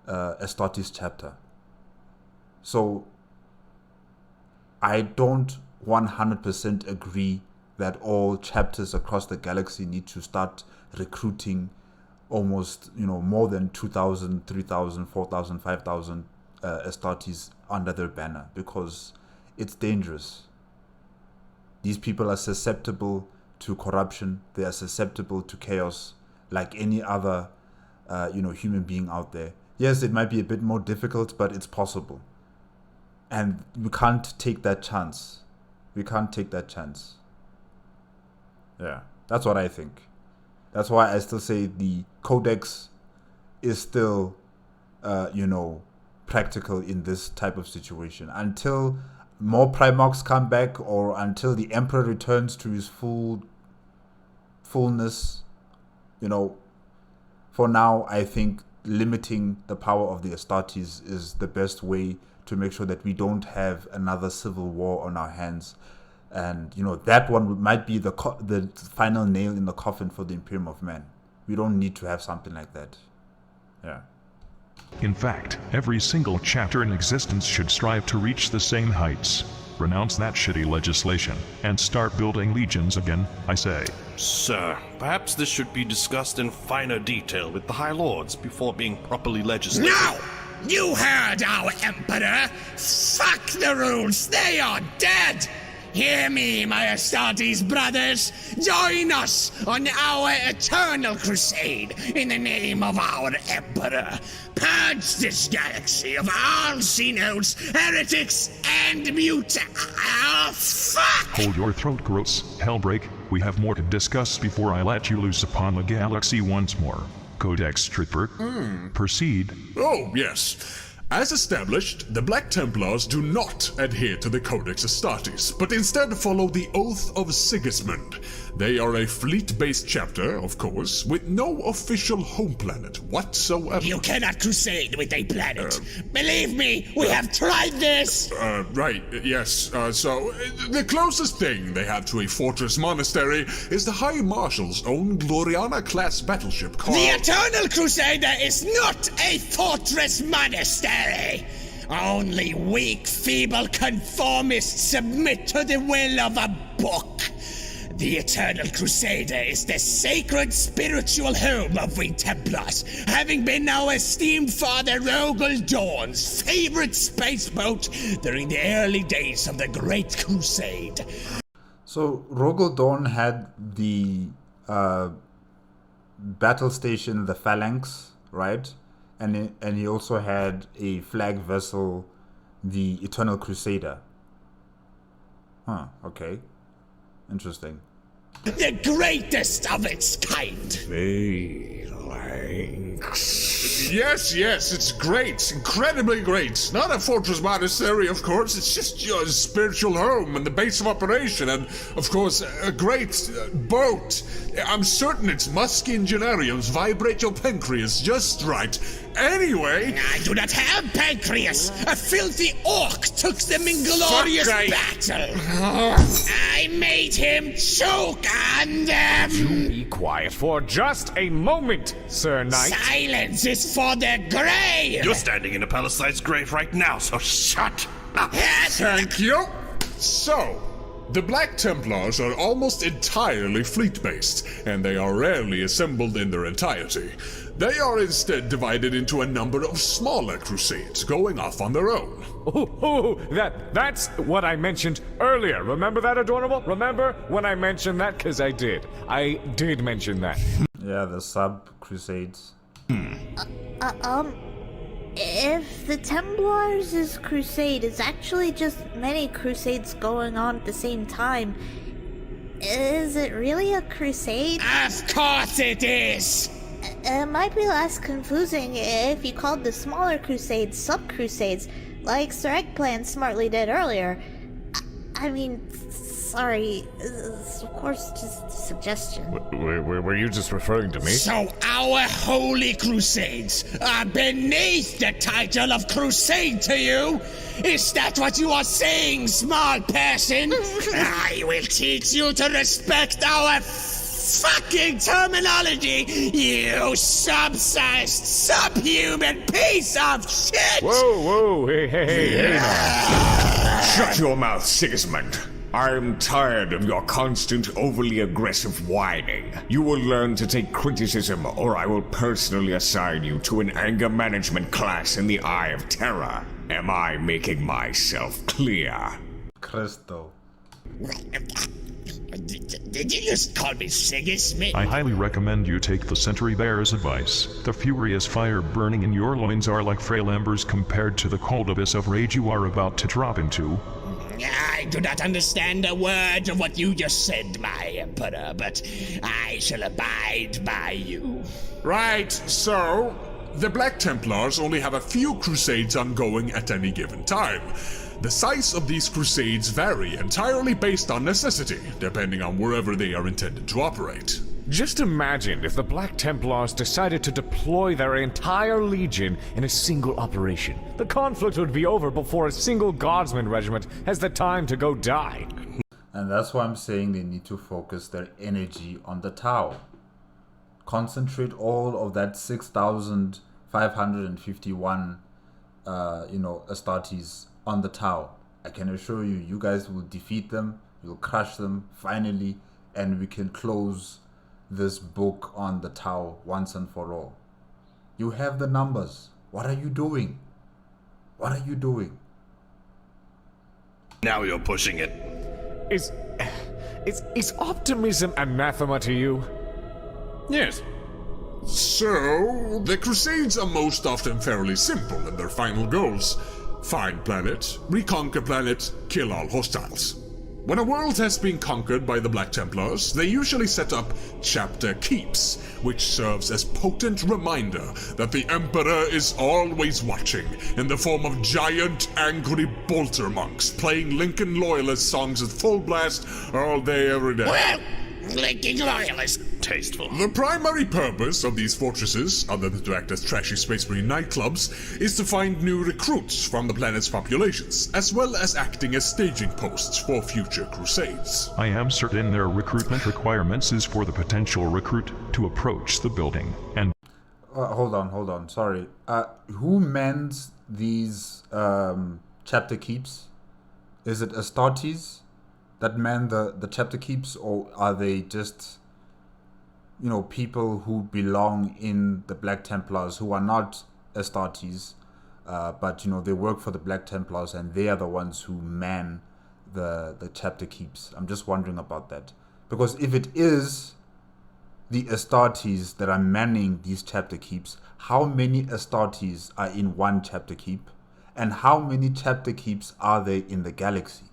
Astartes chapter. So I don't 100% agree that all chapters across the galaxy need to start recruiting almost, more than 2,000, 3,000, 4,000, 5,000 Astartes under their banner, because it's dangerous. These people are susceptible to corruption. They are susceptible to chaos like any other, human being out there. Yes, it might be a bit more difficult, but it's possible. And we can't take that chance. Yeah, that's what I think. That's why I still say the Codex is still, practical in this type of situation. Until more Primarchs come back, or until the Emperor returns to his fullness, for now, I think limiting the power of the Astartes is the best way to make sure that we don't have another civil war on our hands. And, that one might be the final nail in the coffin for the Imperium of Man. We don't need to have something like that. Yeah. In fact, every single chapter in existence should strive to reach the same heights. Renounce that shitty legislation and start building legions again, I say. Sir, perhaps this should be discussed in finer detail with the High Lords before being properly legislated. No! You heard our Emperor! Fuck the rules! They are dead! Hear me, my Astartes brothers! Join us on our eternal crusade in the name of our Emperor! Purge this galaxy of all Xenos, heretics, and fuck! Hold your throat, gross hellbreak. We have more to discuss before I let you loose upon the galaxy once more. Codex Trooper, proceed. Oh, yes. As established, the Black Templars do not adhere to the Codex Astartes, but instead follow the Oath of Sigismund. They are a fleet-based chapter, of course, with no official home planet whatsoever. You cannot crusade with a planet. Believe me, we have tried this! Right, yes. So, the closest thing they have to a fortress monastery is the High Marshal's own Gloriana-class battleship called... The Eternal Crusader is not a fortress monastery! Only weak, feeble conformists submit to the will of a book. The Eternal Crusader is the sacred spiritual home of we Templars, having been our esteemed father Rogel Dorn's favorite space boat during the early days of the Great Crusade. So Rogel Dorn had the battle station, the Phalanx, right? And he also had a flag vessel, the Eternal Crusader. Huh, okay. Interesting. The greatest of its kind. Phalanx. Yes, it's great. Incredibly great. Not a fortress monastery, of course. It's just your spiritual home and the base of operation. And, of course, a great boat. I'm certain its musky engineeriums vibrate your pancreas just right. Anyway... I do not have pancreas. A filthy orc took them in glorious battle. I made him choke on them. You be quiet for just a moment, Sir Knight. Silence is for the grave. You're standing in a palisades grave right now, so shut up. Thank you. So, the Black Templars are almost entirely fleet-based, and they are rarely assembled in their entirety. They are instead divided into a number of smaller crusades, going off on their own. That's what I mentioned earlier. Remember that, Adorable? Remember when I mentioned that? Because I did. I did mention that. Yeah, the sub-crusades. If the Templars' crusade is actually just many crusades going on at the same time, is it really a crusade? Of course it is. It might be less confusing if you called the smaller crusades sub-crusades, like Sir Eggplant smartly did earlier. I mean, sorry, of course, just a suggestion. Were you just referring to me? So our holy crusades are beneath the title of crusade to you? Is that what you are saying, small person? I will teach you to respect our fucking terminology, you subsized, subhuman piece of shit! Whoa, hey now. Shut your mouth, Sigismund. I'm tired of your constant, overly aggressive whining. You will learn to take criticism, or I will personally assign you to an anger management class in the Eye of Terror. Am I making myself clear? Crystal. Did you just call me Sigismund? I highly recommend you take the Sentry Bear's advice. The furious fire burning in your loins are like frail embers compared to the cold abyss of rage you are about to drop into. I do not understand a word of what you just said, my emperor, but I shall abide by you. Right, so... the Black Templars only have a few crusades ongoing at any given time. The size of these crusades vary entirely based on necessity, depending on wherever they are intended to operate. Just imagine if the Black Templars decided to deploy their entire legion in a single operation. The conflict would be over before a single guardsman regiment has the time to go die. And that's why I'm saying they need to focus their energy on the Tau. Concentrate all of that 6,551, Astartes on the Tau. I can assure you, you guys will defeat them, you'll crush them, finally, and we can close this book on the Tau once and for all. You have the numbers. What are you doing? What are you doing? Now you're pushing it. Is optimism anathema to you? Yes. So, the crusades are most often fairly simple in their final goals. Find planet, reconquer planet, kill all hostiles. When a world has been conquered by the Black Templars, they usually set up chapter keeps, which serves as potent reminder that the Emperor is always watching, in the form of giant, angry bolter monks playing Lincoln Loyalist songs at full blast all day, every day. Well, Lincoln Loyalist. Tasteful. The primary purpose of these fortresses, other than to act as trashy Space Marine nightclubs, is to find new recruits from the planet's populations, as well as acting as staging posts for future crusades. I am certain their recruitment requirements is for the potential recruit to approach the building and... Hold on. Sorry. Who mans these chapter keeps? Is it Astartes that man the chapter keeps, or are they just, people who belong in the Black Templars who are not Astartes, but they work for the Black Templars and they are the ones who man the chapter keeps? I'm just wondering about that, because if it is the Astartes that are manning these chapter keeps, how many Astartes are in one chapter keep, and how many chapter keeps are there in the galaxy?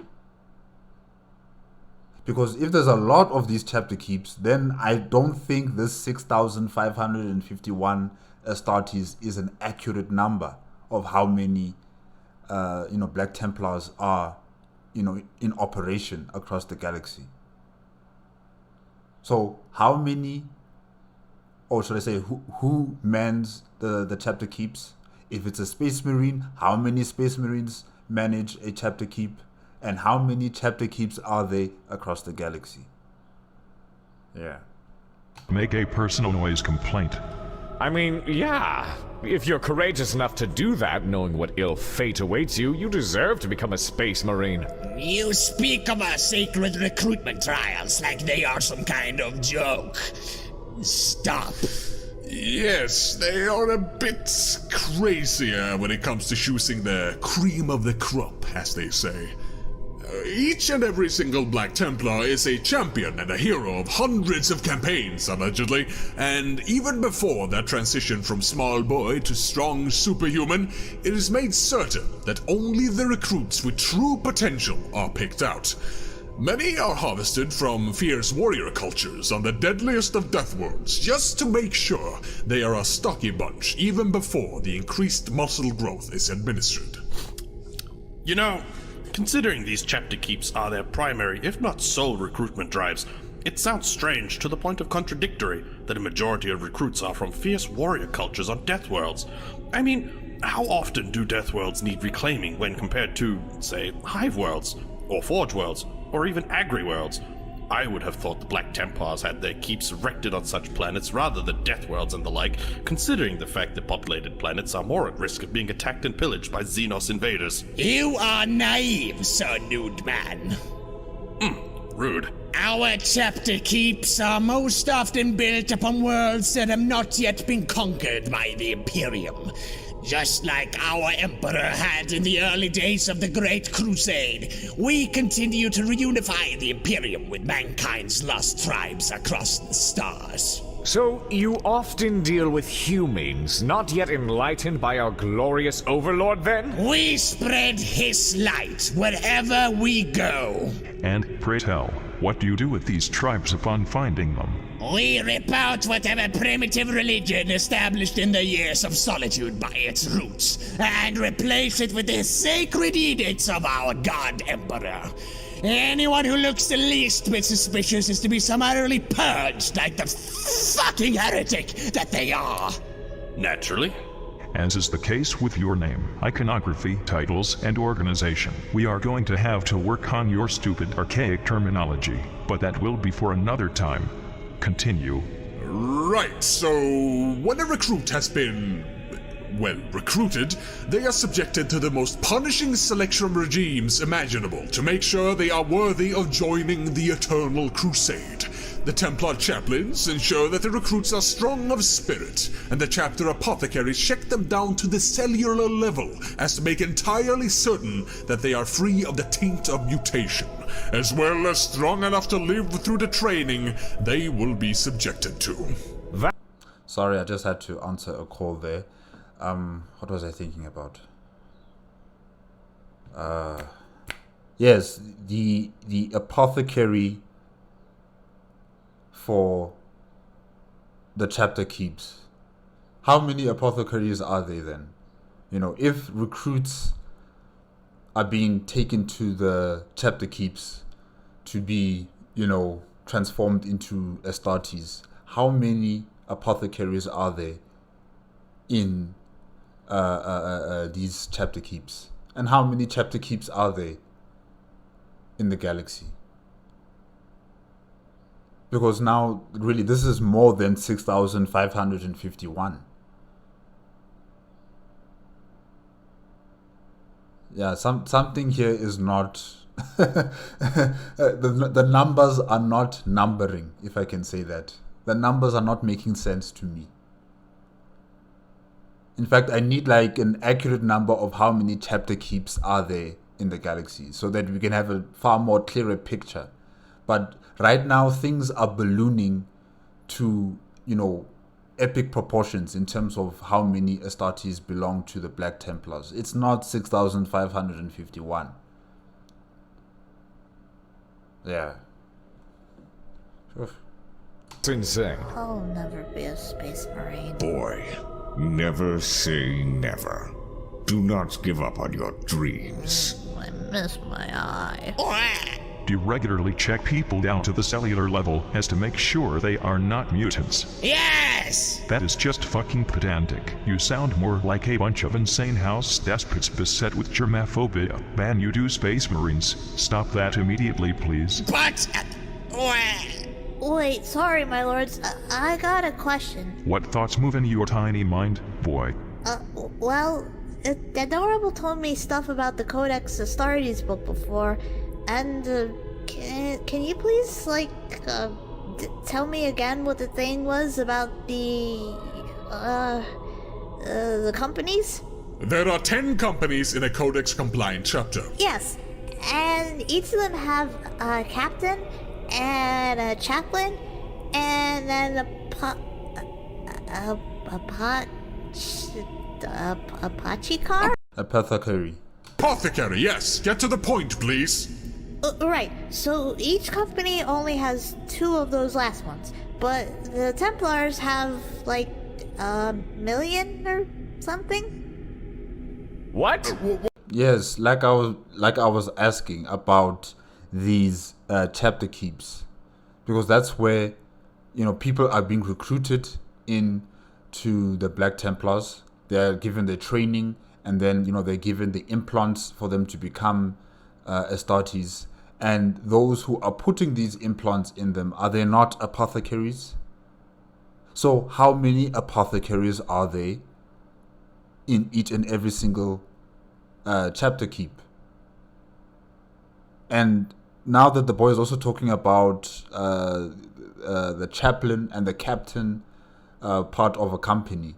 Because if there's a lot of these chapter keeps, then I don't think this 6,551 Astartes is an accurate number of how many Black Templars are in operation across the galaxy. So how many, or should I say, who mans the chapter keeps? If it's a Space Marine, how many Space Marines manage a chapter keep? And how many chapter keeps are they across the galaxy? Yeah. Make a personal noise complaint. I mean, yeah. If you're courageous enough to do that, knowing what ill fate awaits you, you deserve to become a Space Marine. You speak of our sacred recruitment trials like they are some kind of joke. Stop. Yes, they are a bit crazier when it comes to choosing the cream of the crop, as they say. Each and every single Black Templar is a champion and a hero of hundreds of campaigns, allegedly, and even before that transition from small boy to strong superhuman, it is made certain that only the recruits with true potential are picked out. Many are harvested from fierce warrior cultures on the deadliest of death worlds, just to make sure they are a stocky bunch even before the increased muscle growth is administered. Considering these chapter keeps are their primary, if not sole, recruitment drives, it sounds strange to the point of contradictory that a majority of recruits are from fierce warrior cultures on death worlds. I mean, how often do death worlds need reclaiming when compared to, say, hive worlds, or forge worlds, or even agri worlds? I would have thought the Black Templars had their keeps erected on such planets rather than death worlds and the like, considering the fact that populated planets are more at risk of being attacked and pillaged by Xenos invaders. You are naive, Sir Nude Man. Rude. Our chapter keeps are most often built upon worlds that have not yet been conquered by the Imperium. Just like our Emperor had in the early days of the Great Crusade, we continue to reunify the Imperium with mankind's lost tribes across the stars. So, you often deal with humans, not yet enlightened by our glorious overlord, then? We spread his light wherever we go. And pray tell, what do you do with these tribes upon finding them? We rip out whatever primitive religion established in the years of solitude by its roots, and replace it with the sacred edicts of our God Emperor. Anyone who looks the least bit suspicious is to be summarily purged like the fucking heretic that they are. Naturally. As is the case with your name, iconography, titles, and organization, we are going to have to work on your stupid, archaic terminology, but that will be for another time. Continue. Right, so when a recruit has been, recruited, they are subjected to the most punishing selection regimes imaginable to make sure they are worthy of joining the Eternal Crusade. The Templar chaplains ensure that the recruits are strong of spirit, and the chapter apothecaries check them down to the cellular level as to make entirely certain that they are free of the taint of mutation, as well as strong enough to live through the training they will be subjected to. Sorry, I just had to answer a call there. What was I thinking about? Yes, the apothecary for the chapter keeps. How many apothecaries are there then? If recruits are being taken to the chapter keeps to be, transformed into Astartes, how many apothecaries are there in these chapter keeps? And how many chapter keeps are there in the galaxy? Because now, really, this is more than 6,551. Yeah, something here is not. The numbers are not numbering, if I can say that. The numbers are not making sense to me. In fact, I need like an accurate number of how many chapter keeps are there in the galaxy so that we can have a far more clearer picture. But right now, things are ballooning to, epic proportions in terms of how many Astartes belong to the Black Templars. It's not 6,551. Yeah. It's insane. I'll never be a space marine. Boy, never say never. Do not give up on your dreams. I miss my eye. Do you regularly check people down to the cellular level as to make sure they are not mutants? Yes! That is just fucking pedantic. You sound more like a bunch of insane house despots beset with germophobia. Man, you do, Space Marines. Stop that immediately, please. But... Wait, sorry, my lords. I got a question. What thoughts move into your tiny mind, boy? Well, Adorable told me stuff about the Codex Astartes book before, and can you please tell me again what the thing was about the companies? There are 10 companies in a Codex compliant chapter. Yes, and each of them have a captain and a chaplain and then a pachikar? Apothecary. Apothecary, yes. Get to the point, please. Right, so each company only has 2 of those last ones, but the Templars have like 1,000,000 or something? What? Yes, like I was asking about these chapter keeps, because that's where people are being recruited into the Black Templars. They're given the training, and then they're given the implants for them to become Astartes. And those who are putting these implants in them, are they not apothecaries? So how many apothecaries are there in each and every single chapter keep? And now that the boy is also talking about the chaplain and the captain part of a company,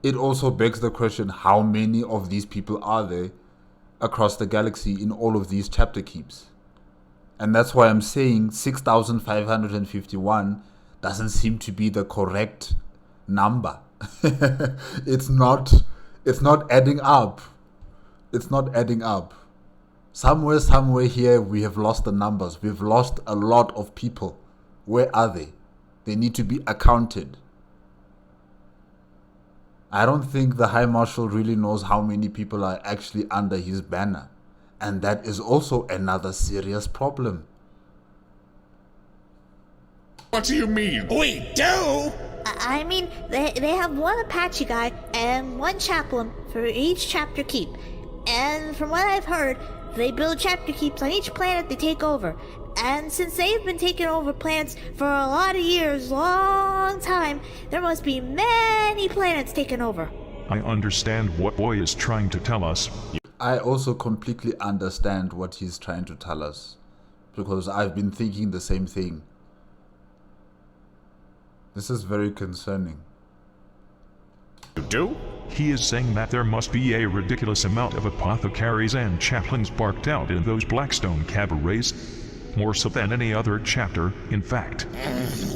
it also begs the question, how many of these people are there across the galaxy in all of these chapter keeps? And that's why I'm saying 6,551 doesn't seem to be the correct number. It's not adding up. It's not adding up. Somewhere here we have lost the numbers. We've lost a lot of people. Where are they? They need to be accounted. I don't think the High Marshal really knows how many people are actually under his banner. And that is also another serious problem. What do you mean? We do? I mean, they have 1 Apache guy and 1 chaplain for each chapter keep. And from what I've heard, they build chapter keeps on each planet they take over. And since they've been taking over planets for a lot of years, long time, there must be many planets taken over. I understand what boy is trying to tell us. I also completely understand what he's trying to tell us, because I've been thinking the same thing. This is very concerning. You do? He is saying that there must be a ridiculous amount of apothecaries and chaplains barked out in those Blackstone cabarets. More so than any other chapter, in fact.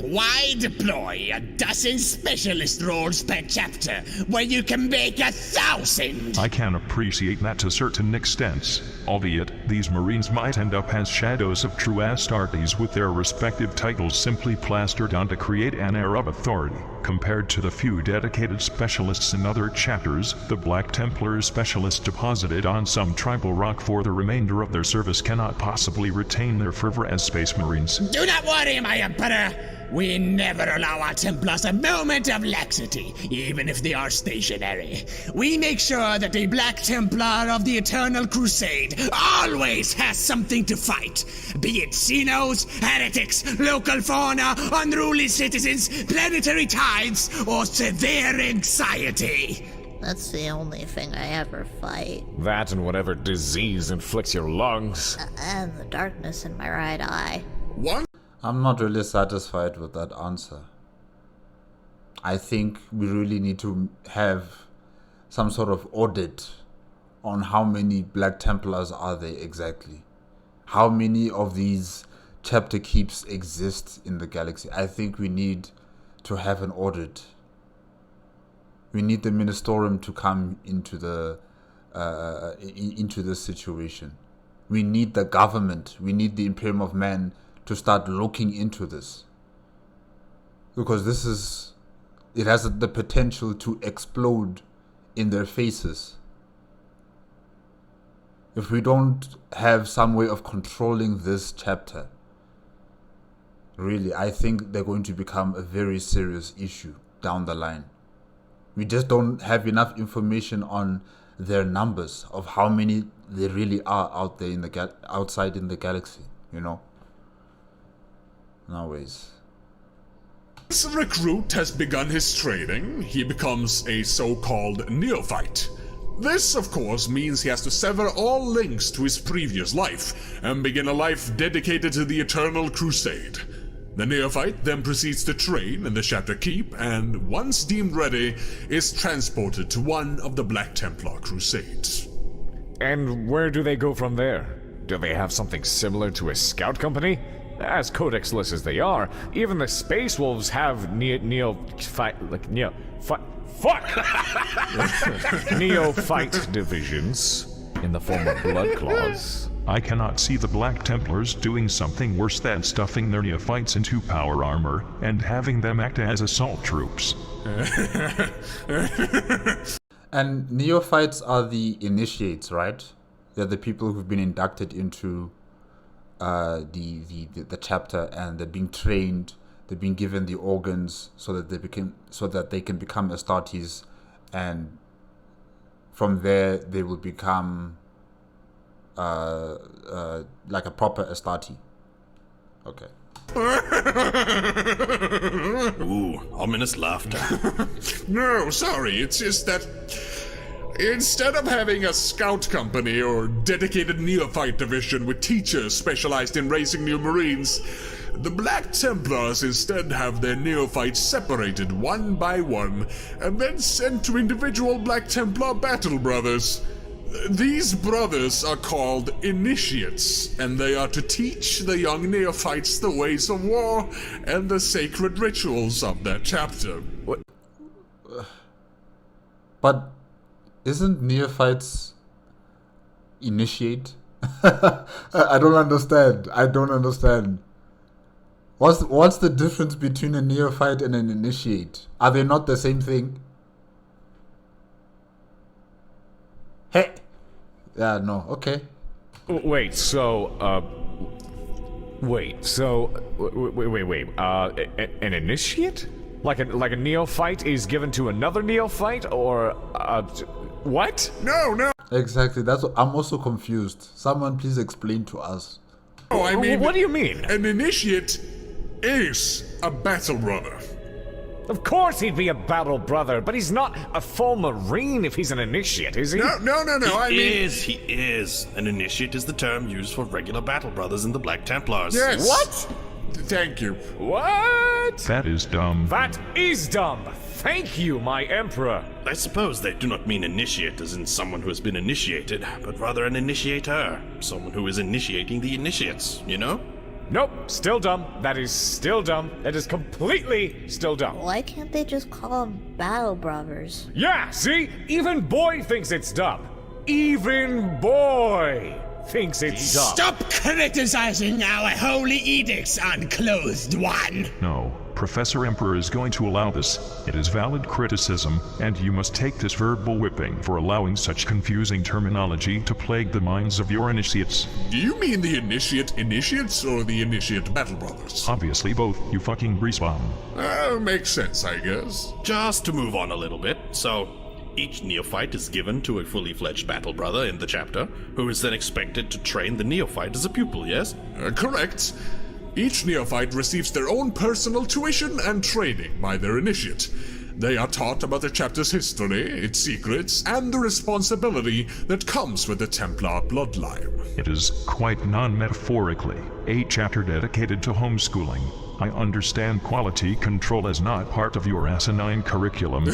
Why deploy 12 specialist roles per chapter when you can make 1,000? I can appreciate that to certain extents, albeit these Marines might end up as shadows of true Astartes with their respective titles simply plastered on to create an air of authority. Compared to the few dedicated specialists in other chapters, the Black Templar specialists deposited on some tribal rock for the remainder of their service cannot possibly retain their fervor as Space Marines. Do not worry, my Emperor. We never allow our Templars a moment of laxity, even if they are stationary. We make sure that the Black Templar of the Eternal Crusade always has something to fight. Be it Xenos, heretics, local fauna, unruly citizens, planetary tides, or severe anxiety. That's the only thing I ever fight. That and whatever disease inflicts your lungs. And the darkness in my right eye. One I'm not really satisfied with that answer. I think we really need to have some sort of audit on how many Black Templars are there exactly. How many of these chapter keeps exist in the galaxy. I think we need to have an audit. We need the Ministerium to come into the into this situation. We need the government. We need the Imperium of Man to start looking into this, because it has the potential to explode in their faces. If we don't have some way of controlling this chapter, really, I think they're going to become a very serious issue down the line. We just don't have enough information on their numbers of how many there really are out there in the outside in the galaxy, you know. Anyways. This recruit has begun his training. He becomes a so-called neophyte. This, of course, means he has to sever all links to his previous life and begin a life dedicated to the Eternal Crusade. The neophyte then proceeds to train in the Chapter Keep and, once deemed ready, is transported to one of the Black Templar Crusades. And where do they go from there? Do they have something similar to a scout company? As codex-less as they are, even the Space Wolves have neophyte divisions in the form of blood claws. I cannot see the Black Templars doing something worse than stuffing their neophytes into power armor and having them act as assault troops. And neophytes are the initiates, right? They're the people who've been inducted into the chapter, and they're being trained. They're being given the organs so that they can become Astartes, and from there they will become like a proper Astarte. Okay. Ooh, ominous laughter. No, sorry, it's just that instead of having a scout company or dedicated neophyte division with teachers specialized in raising new Marines, the Black Templars instead have their neophytes separated one by one and then sent to individual Black Templar battle brothers. These brothers are called initiates, and they are to teach the young neophytes the ways of war and the sacred rituals of their chapter. What? But isn't neophytes initiate? I don't understand. What's the difference between a neophyte and an initiate? Are they not the same thing? Hey! Yeah, no, okay. Wait, an initiate? Like a neophyte is given to another neophyte, or, what? No! Exactly, I'm also confused. Someone please explain to us. Oh, I mean... What do you mean? An initiate is a battle brother. Of course he'd be a battle brother, but he's not a full Marine if he's an initiate, is he? No, He is. An initiate is the term used for regular battle brothers in the Black Templars. Yes. What? Thank you. What? That is dumb. That is dumb. Thank you, my Emperor. I suppose they do not mean initiate as in someone who has been initiated, but rather an initiator. Someone who is initiating the initiates, you know? Nope, still dumb. That is still dumb. That is completely still dumb. Why can't they just call them battle brothers? Yeah, see? Even Boy thinks it's dumb. Even Boy thinks it's dumb. Stop criticizing our holy edicts, unclothed one! No, Professor Emperor is going to allow this. It is valid criticism, and you must take this verbal whipping for allowing such confusing terminology to plague the minds of your initiates. Do you mean the initiates or the initiate battle brothers? Obviously both, you fucking grease bomb. Makes sense, I guess. Just to move on a little bit, so each neophyte is given to a fully fledged battle brother in the chapter, who is then expected to train the neophyte as a pupil, yes? Correct. Each neophyte receives their own personal tuition and training by their initiate. They are taught about the chapter's history, its secrets, and the responsibility that comes with the Templar bloodline. It is quite non-metaphorically a chapter dedicated to homeschooling. I understand quality control is not part of your asinine curriculum.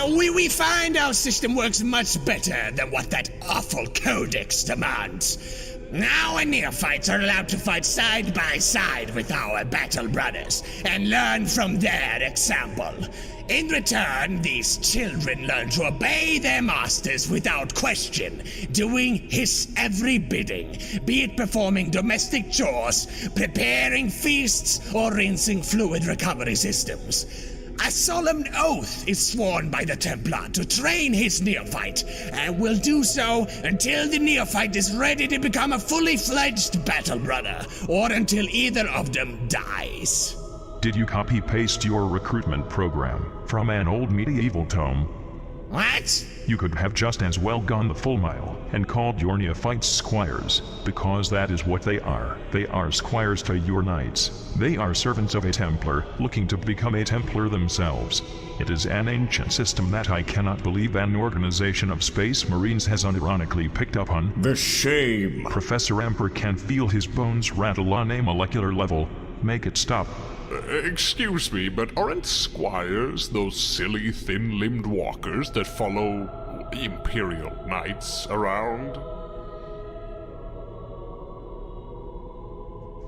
We find our system works much better than what that awful Codex demands. Now neophytes are allowed to fight side by side with our battle brothers and learn from their example. In return, these children learn to obey their masters without question, doing his every bidding, be it performing domestic chores, preparing feasts, or rinsing fluid recovery systems. A solemn oath is sworn by the Templar to train his neophyte, and will do so until the neophyte is ready to become a fully fledged battle brother, or until either of them dies. Did you copy-paste your recruitment program from an old medieval tome? What? You could have just as well gone the full mile and called your neophytes squires, because that is what they are. They are squires to your knights. They are servants of a Templar, looking to become a Templar themselves. It is an ancient system that I cannot believe an organization of Space Marines has unironically picked up on. The shame! Professor Emperor can feel his bones rattle on a molecular level. Make it stop. Excuse me, but aren't squires those silly, thin-limbed walkers that follow Imperial Knights around?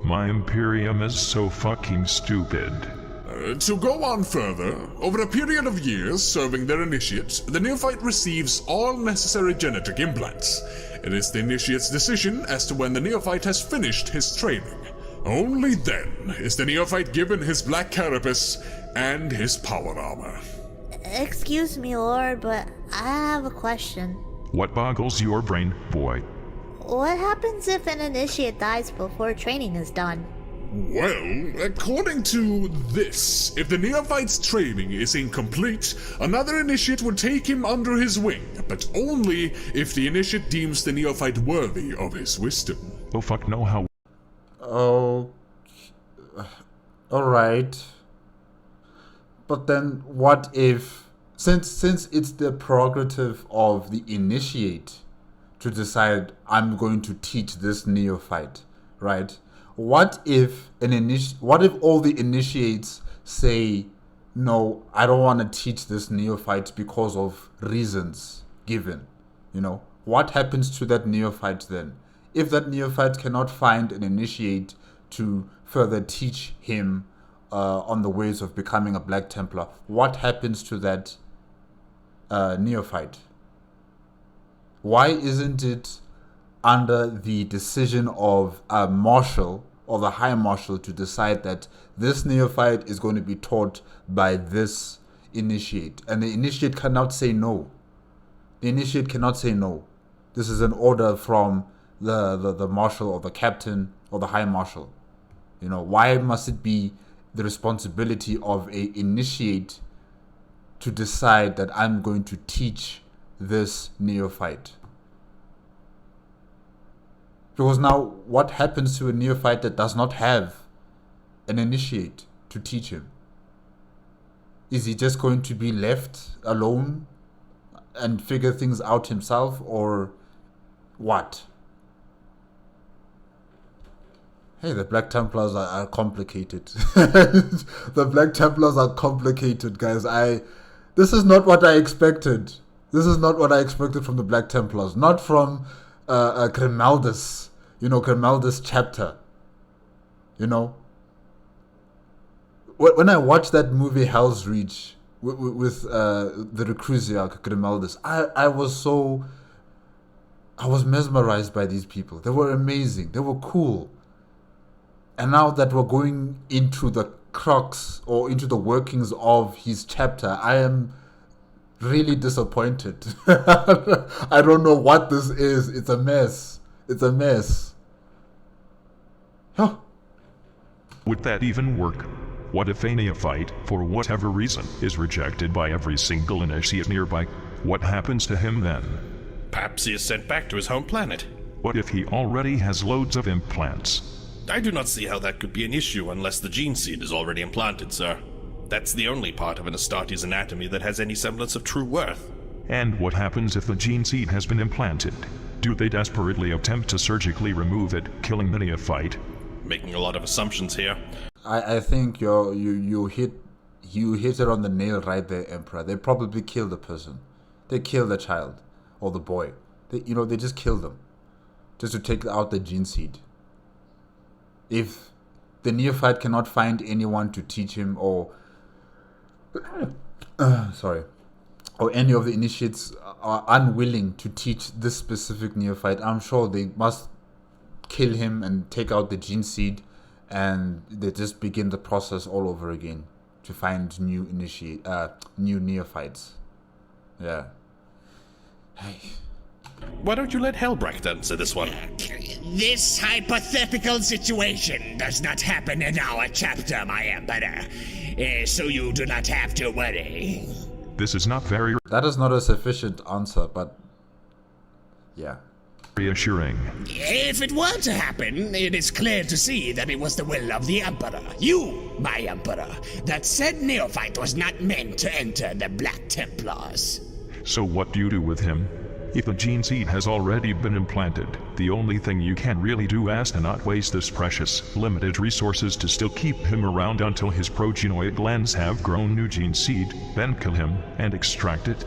My Imperium is so fucking stupid. To go on further, over a period of years serving their initiate, the neophyte receives all necessary genetic implants. It is the initiate's decision as to when the neophyte has finished his training. Only then is the neophyte given his black carapace and his power armor. Excuse me, Lord, but I have a question. What boggles your brain, boy? What happens if an initiate dies before training is done? Well, according to this, if the neophyte's training is incomplete, another initiate would take him under his wing, but only if the initiate deems the neophyte worthy of his wisdom. Oh fuck no, how? Oh, alright. But then what if, since it's the prerogative of the initiate to decide, I'm going to teach this neophyte, right? What if all the initiates say, no, I don't want to teach this neophyte because of reasons given, you know? What happens to that neophyte then? If that neophyte cannot find an initiate to further teach him on the ways of becoming a Black Templar, what happens to that neophyte? Why isn't it under the decision of a marshal or the high marshal to decide that this neophyte is going to be taught by this initiate? And the initiate cannot say no. The initiate cannot say no. This is an order from the marshal or the captain or the high marshal. You know, why must it be the responsibility of a initiate to decide that I'm going to teach this neophyte? Because now, what happens to a neophyte that does not have an initiate to teach him? Is he just going to be left alone and figure things out himself, or what? Hey, the Black Templars are complicated. The Black Templars are complicated, guys. This is not what I expected. This is not what I expected from the Black Templars. Not from Grimaldus. You know, Grimaldus chapter. You know? When I watched that movie Hell's Reach with the Recrusiarch Grimaldus, I was mesmerized by these people. They were amazing. They were cool. And now that we're going into the crux or into the workings of his chapter, I am really disappointed. I don't know what this is. It's a mess. It's a mess. Huh. Would that even work? What if a neophyte, for whatever reason, is rejected by every single initiate nearby? What happens to him then? Perhaps he is sent back to his home planet. What if he already has loads of implants? I do not see how that could be an issue unless the gene seed is already implanted, sir. That's the only part of an Astarte's anatomy that has any semblance of true worth. And what happens if the gene seed has been implanted? Do they desperately attempt to surgically remove it, killing the neophyte? Making a lot of assumptions here. I think you hit it on the nail right there, Emperor. They probably kill the person. They kill the child or the boy. They just kill them just to take out the gene seed. If the neophyte cannot find anyone to teach him, or or any of the initiates are unwilling to teach this specific neophyte, I'm sure they must kill him and take out the gene seed, and they just begin the process all over again to find new neophytes. Yeah. Hey. Why don't you let Helbrecht answer this one? This hypothetical situation does not happen in our chapter, my Emperor, so you do not have to worry. This is not very That is not a sufficient answer, but yeah. reassuring. If it were to happen, it is clear to see that it was the will of the Emperor, you, my Emperor, that said neophyte was not meant to enter the Black Templars. So what do you do with him? If the gene seed has already been implanted, the only thing you can really do is to not waste this precious, limited resources to still keep him around until his progenoid glands have grown new gene seed, then kill him and extract it.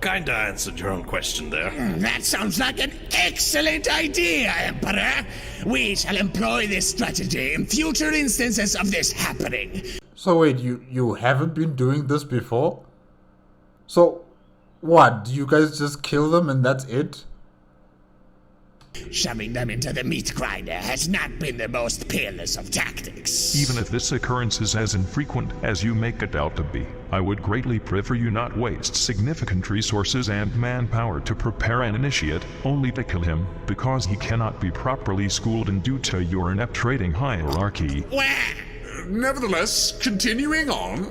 Kinda answered your own question there. That sounds like an excellent idea, Emperor. We shall employ this strategy in future instances of this happening. So wait, you haven't been doing this before? So what, do you guys just kill them and that's it? Shoving them into the meat grinder has not been the most peerless of tactics. Even if this occurrence is as infrequent as you make it out to be, I would greatly prefer you not waste significant resources and manpower to prepare an initiate, only to kill him, because he cannot be properly schooled and due to your inept trading hierarchy. Nevertheless, continuing on,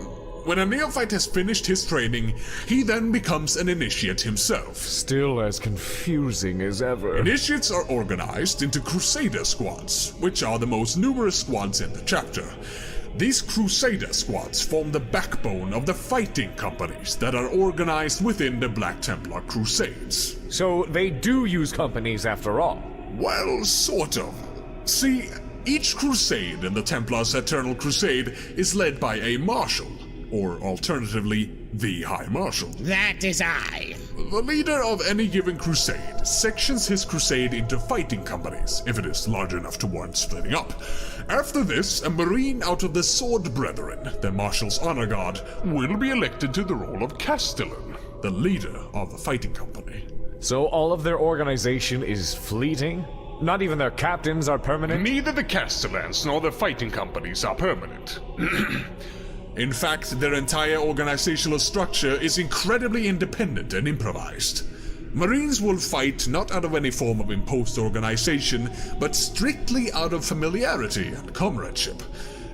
when a neophyte has finished his training, he then becomes an initiate himself. Still as confusing as ever. Initiates are organized into Crusader squads, which are the most numerous squads in the chapter. These Crusader squads form the backbone of the fighting companies that are organized within the Black Templar Crusades. So they do use companies after all. Well, sort of. See, each crusade in the Templars' Eternal Crusade is led by a marshal, or alternatively, the High Marshal. That is I. The leader of any given crusade sections his crusade into fighting companies, if it is large enough to warrant splitting up. After this, a Marine out of the Sword Brethren, the Marshal's honor guard, will be elected to the role of Castellan, the leader of the fighting company. So all of their organization is fleeting? Not even their captains are permanent? Neither the Castellans nor the fighting companies are permanent. In fact, their entire organizational structure is incredibly independent and improvised. Marines will fight not out of any form of imposed organization, but strictly out of familiarity and comradeship.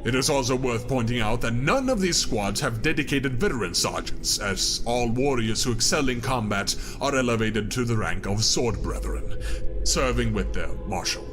It is also worth pointing out that none of these squads have dedicated veteran sergeants, as all warriors who excel in combat are elevated to the rank of Sword Brethren, serving with their Marshal,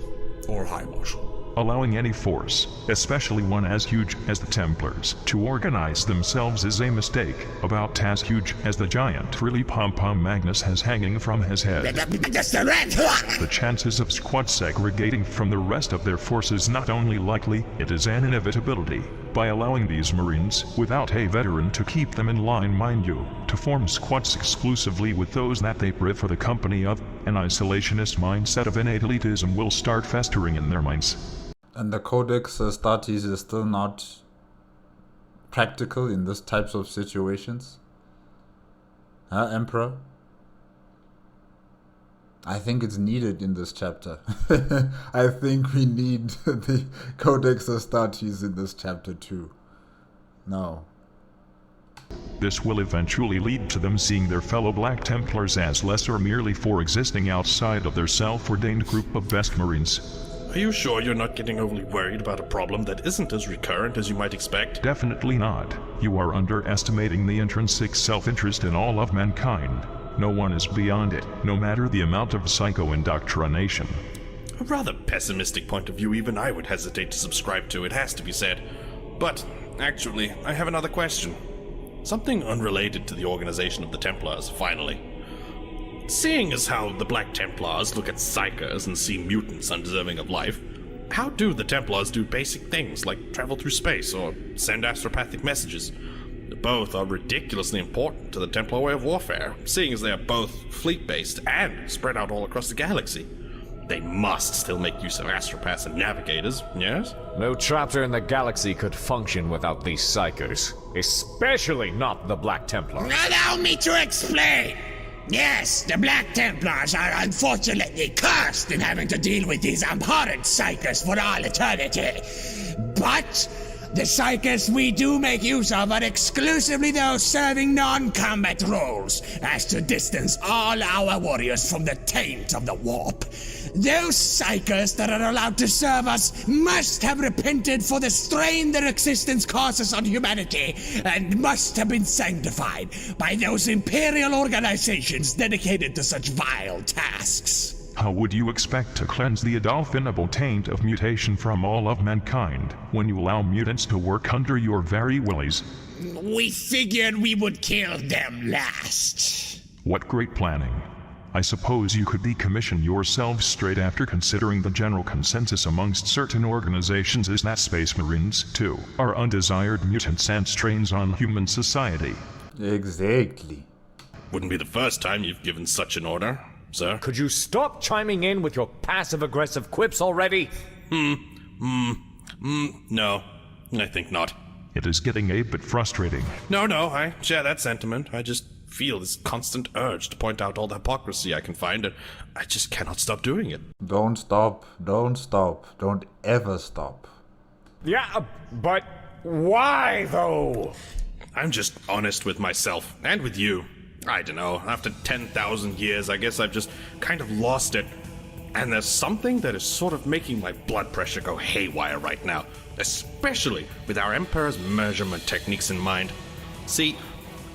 or High Marshal. Allowing any force, especially one as huge as the Templars, to organize themselves is a mistake, about as huge as the giant frilly pom-pom Magnus has hanging from his head. The chances of squad segregating from the rest of their forces not only likely, it is an inevitability. By allowing these Marines, without a veteran to keep them in line, mind you, to form squads exclusively with those that they prefer the company of, an isolationist mindset of innate elitism will start festering in their minds. And the Codex Astartes is still not practical in this types of situations? Huh, Emperor? I think it's needed in this chapter. I think we need the Codex Astartes in this chapter too. No. This will eventually lead to them seeing their fellow Black Templars as lesser merely for existing outside of their self-ordained group of best Marines. Are you sure you're not getting overly worried about a problem that isn't as recurrent as you might expect? Definitely not. You are underestimating the intrinsic self-interest in all of mankind. No one is beyond it, no matter the amount of psycho-indoctrination. A rather pessimistic point of view even I would hesitate to subscribe to, it has to be said. But, actually, I have another question. Something unrelated to the organization of the Templars, finally. Seeing as how the Black Templars look at psychers and see mutants undeserving of life, how do the Templars do basic things like travel through space or send astropathic messages? Both are ridiculously important to the Templar way of warfare, seeing as they are both fleet-based and spread out all across the galaxy. They must still make use of astropaths and navigators, yes? No chapter in the galaxy could function without these psychers, especially not the Black Templars. Allow me to explain! Yes, the Black Templars are unfortunately cursed in having to deal with these abhorrent psychers for all eternity. But the psychers we do make use of are exclusively those serving non-combat roles, as to distance all our warriors from the taint of the warp. Those psychers that are allowed to serve us must have repented for the strain their existence causes on humanity, and must have been sanctified by those imperial organizations dedicated to such vile tasks. How would you expect to cleanse the adolphinable taint of mutation from all of mankind when you allow mutants to work under your very willies? We figured we would kill them last. What great planning. I suppose you could decommission yourselves straight after, considering the general consensus amongst certain organizations is that Space Marines, too, are undesired mutants and strains on human society. Exactly. Wouldn't be the first time you've given such an order, sir. Could you stop chiming in with your passive-aggressive quips already? No, I think not. It is getting a bit frustrating. No, I share that sentiment. I just feel this constant urge to point out all the hypocrisy I can find, and I just cannot stop doing it. Don't stop. Don't stop. Don't ever stop. Yeah, but why, though? I'm just honest with myself, and with you. I don't know, after 10,000 years, I guess I've just kind of lost it. And there's something that is sort of making my blood pressure go haywire right now, especially with our Emperor's measurement techniques in mind. See,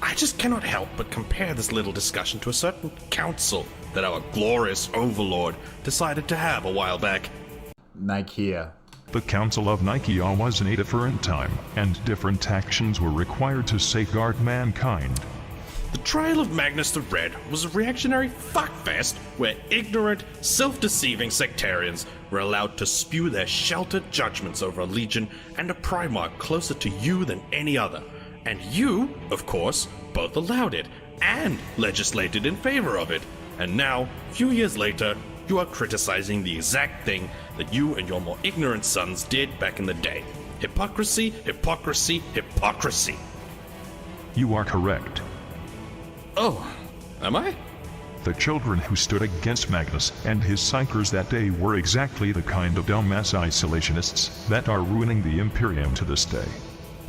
I just cannot help but compare this little discussion to a certain council that our glorious overlord decided to have a while back. Nikea. The Council of Nikea was in a different time, and different actions were required to safeguard mankind. The trial of Magnus the Red was a reactionary fuckfest where ignorant, self-deceiving sectarians were allowed to spew their sheltered judgments over a legion and a Primarch closer to you than any other. And you, of course, both allowed it and legislated in favor of it. And now, few years later, you are criticizing the exact thing that you and your more ignorant sons did back in the day. Hypocrisy, hypocrisy, hypocrisy. You are correct. Oh, am I? The children who stood against Magnus and his psychers that day were exactly the kind of dumbass isolationists that are ruining the Imperium to this day.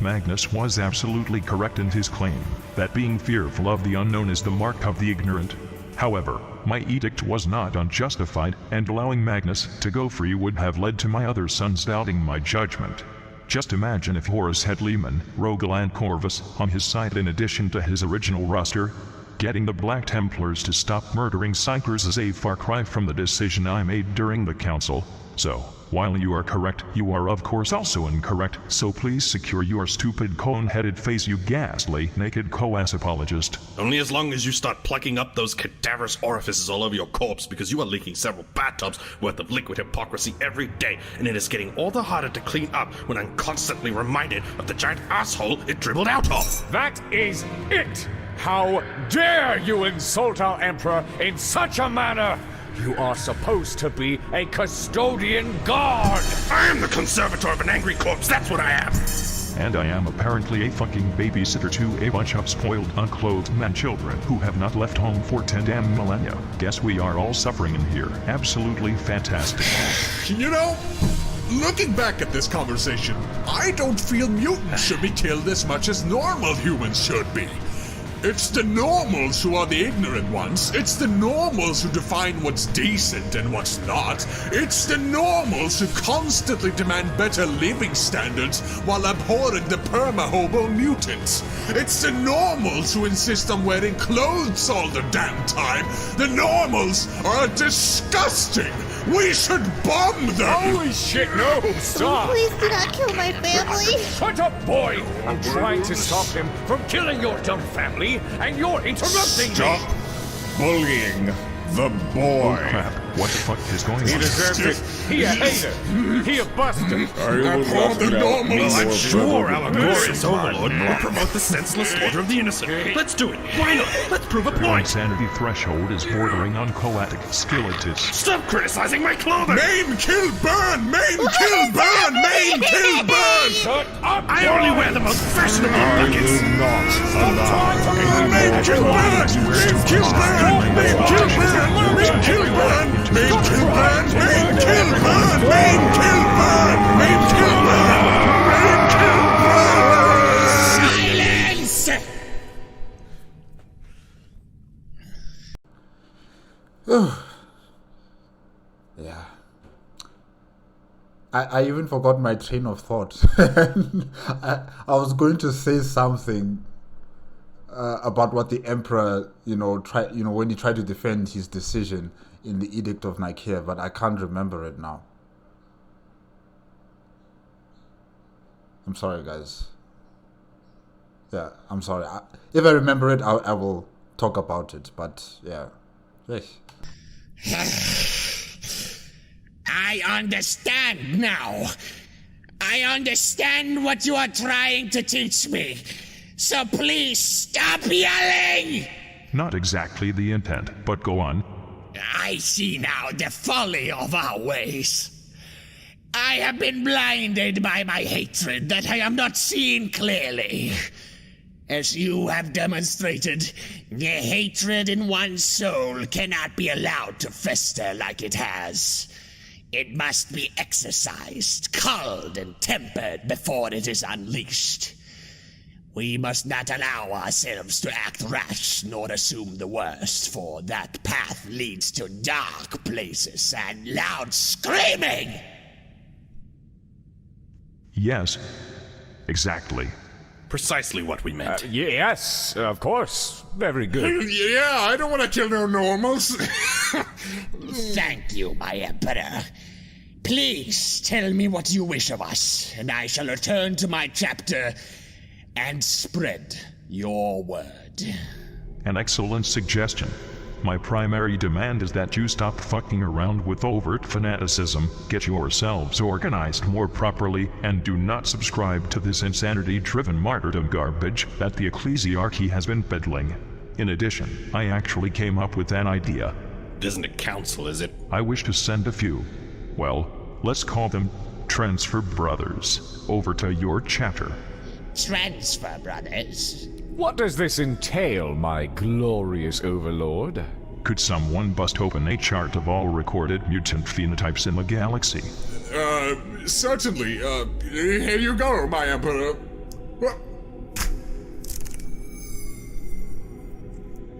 Magnus was absolutely correct in his claim that being fearful of the unknown is the mark of the ignorant. However, my edict was not unjustified, and allowing Magnus to go free would have led to my other sons doubting my judgment. Just imagine if Horus had Lehman, Rogel and Corvus on his side in addition to his original roster. Getting the Black Templars to stop murdering psychers is a far cry from the decision I made during the council. So, while you are correct, you are of course also incorrect, so please secure your stupid cone-headed face, you ghastly, naked co-ass apologist. Only as long as you start plugging up those cadaverous orifices all over your corpse, because you are leaking several bathtubs worth of liquid hypocrisy every day, and it is getting all the harder to clean up when I'm constantly reminded of the giant asshole it dribbled out of. That is it! How dare you insult our Emperor in such a manner! You are supposed to be a custodian guard! I am the conservator of an angry corpse, that's what I am! And I am apparently a fucking babysitter to a bunch of spoiled, unclothed man children who have not left home for 10 damn millennia. Guess we are all suffering in here. Absolutely fantastic. You know, looking back at this conversation, I don't feel mutants should be killed as much as normal humans should be. It's the normals who are the ignorant ones. It's the normals who define what's decent and what's not. It's the normals who constantly demand better living standards while abhorring the perma-hobo mutants. It's the normals who insist on wearing clothes all the damn time. The normals are disgusting. We should bomb them! Holy shit, no! Stop! Please do not kill my family. Shut up, boy! I'm trying to stop him from killing your dumb family, and you're interrupting Stop me! bullying the boy. Crap, what the fuck is going He on? deserves it. He a hater. He a buster. Upon the normal I'm sure Alfabusa. Glorious Overlord will promote the senseless slaughter of the innocent. Let's do it. Why not? Let's prove a Your point. insanity threshold is bordering on coatic skeletus. Stop criticizing my clothing. Main, kill, burn! Main, kill, burn! Main, kill, burn! Shut up, I only wear the most fashionable buckets. Not allow. Main, kill, burn! Main, kill, burn! Main, kill, burn! Main, kill, burn! Main, kill, burn! Main, kill, burn! Main, kill, burn! Main, kill, burn! Main, kill, burn! Silence! Yeah. I even forgot my train of thought. I was going to say something about what the emperor, when he tried to defend his decision in the Edict of Nicaea, but I can't remember it now. I'm sorry, guys. Yeah, I'm sorry. If I remember it, I will talk about it. But yeah, I understand now. I understand what you are trying to teach me. So please stop yelling! Not exactly the intent, but go on. I see now the folly of our ways. I have been blinded by my hatred that I am not seeing clearly. As you have demonstrated, the hatred in one's soul cannot be allowed to fester like it has. It must be exercised, culled, and tempered before it is unleashed. We must not allow ourselves to act rash nor assume the worst, for that path leads to dark places and loud screaming! Yes, exactly. Precisely what we meant. Yes, of course. Very good. Yeah, I don't want to kill no normals. Thank you, my Emperor. Please tell me what you wish of us, and I shall return to my chapter and spread your word. An excellent suggestion. My primary demand is that you stop fucking around with overt fanaticism, get yourselves organized more properly, and do not subscribe to this insanity-driven martyrdom garbage that the ecclesiarchy has been peddling. In addition, I actually came up with an idea. It isn't a council, is it? I wish to send a few, well, let's call them Transfer Brothers, over to your chapter. Transfer Brothers? What does this entail, my glorious overlord? Could someone bust open a chart of all recorded mutant phenotypes in the galaxy? Certainly. Here you go, my Emperor.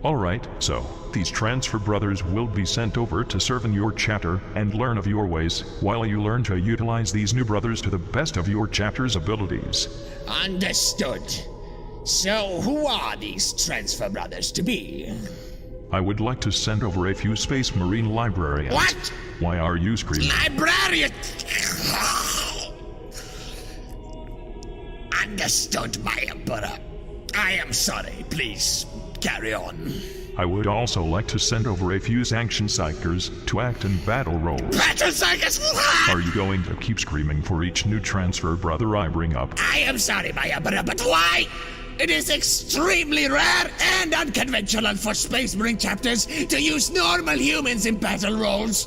Alright, so, these Transfer Brothers will be sent over to serve in your chapter and learn of your ways, while you learn to utilize these new brothers to the best of your chapter's abilities. Understood. So, who are these Transfer Brothers to be? I would like to send over a few Space Marine librarians. What? Why are you screaming? Librarian! Understood, my Emperor. I am sorry, please carry on. I would also like to send over a few Sanction Psychers to act in battle roles. Battle Psychers! Are you going to keep screaming for each new Transfer Brother I bring up? I am sorry, my Emperor, but why? It is extremely rare and unconventional for Space Marine chapters to use normal humans in battle roles,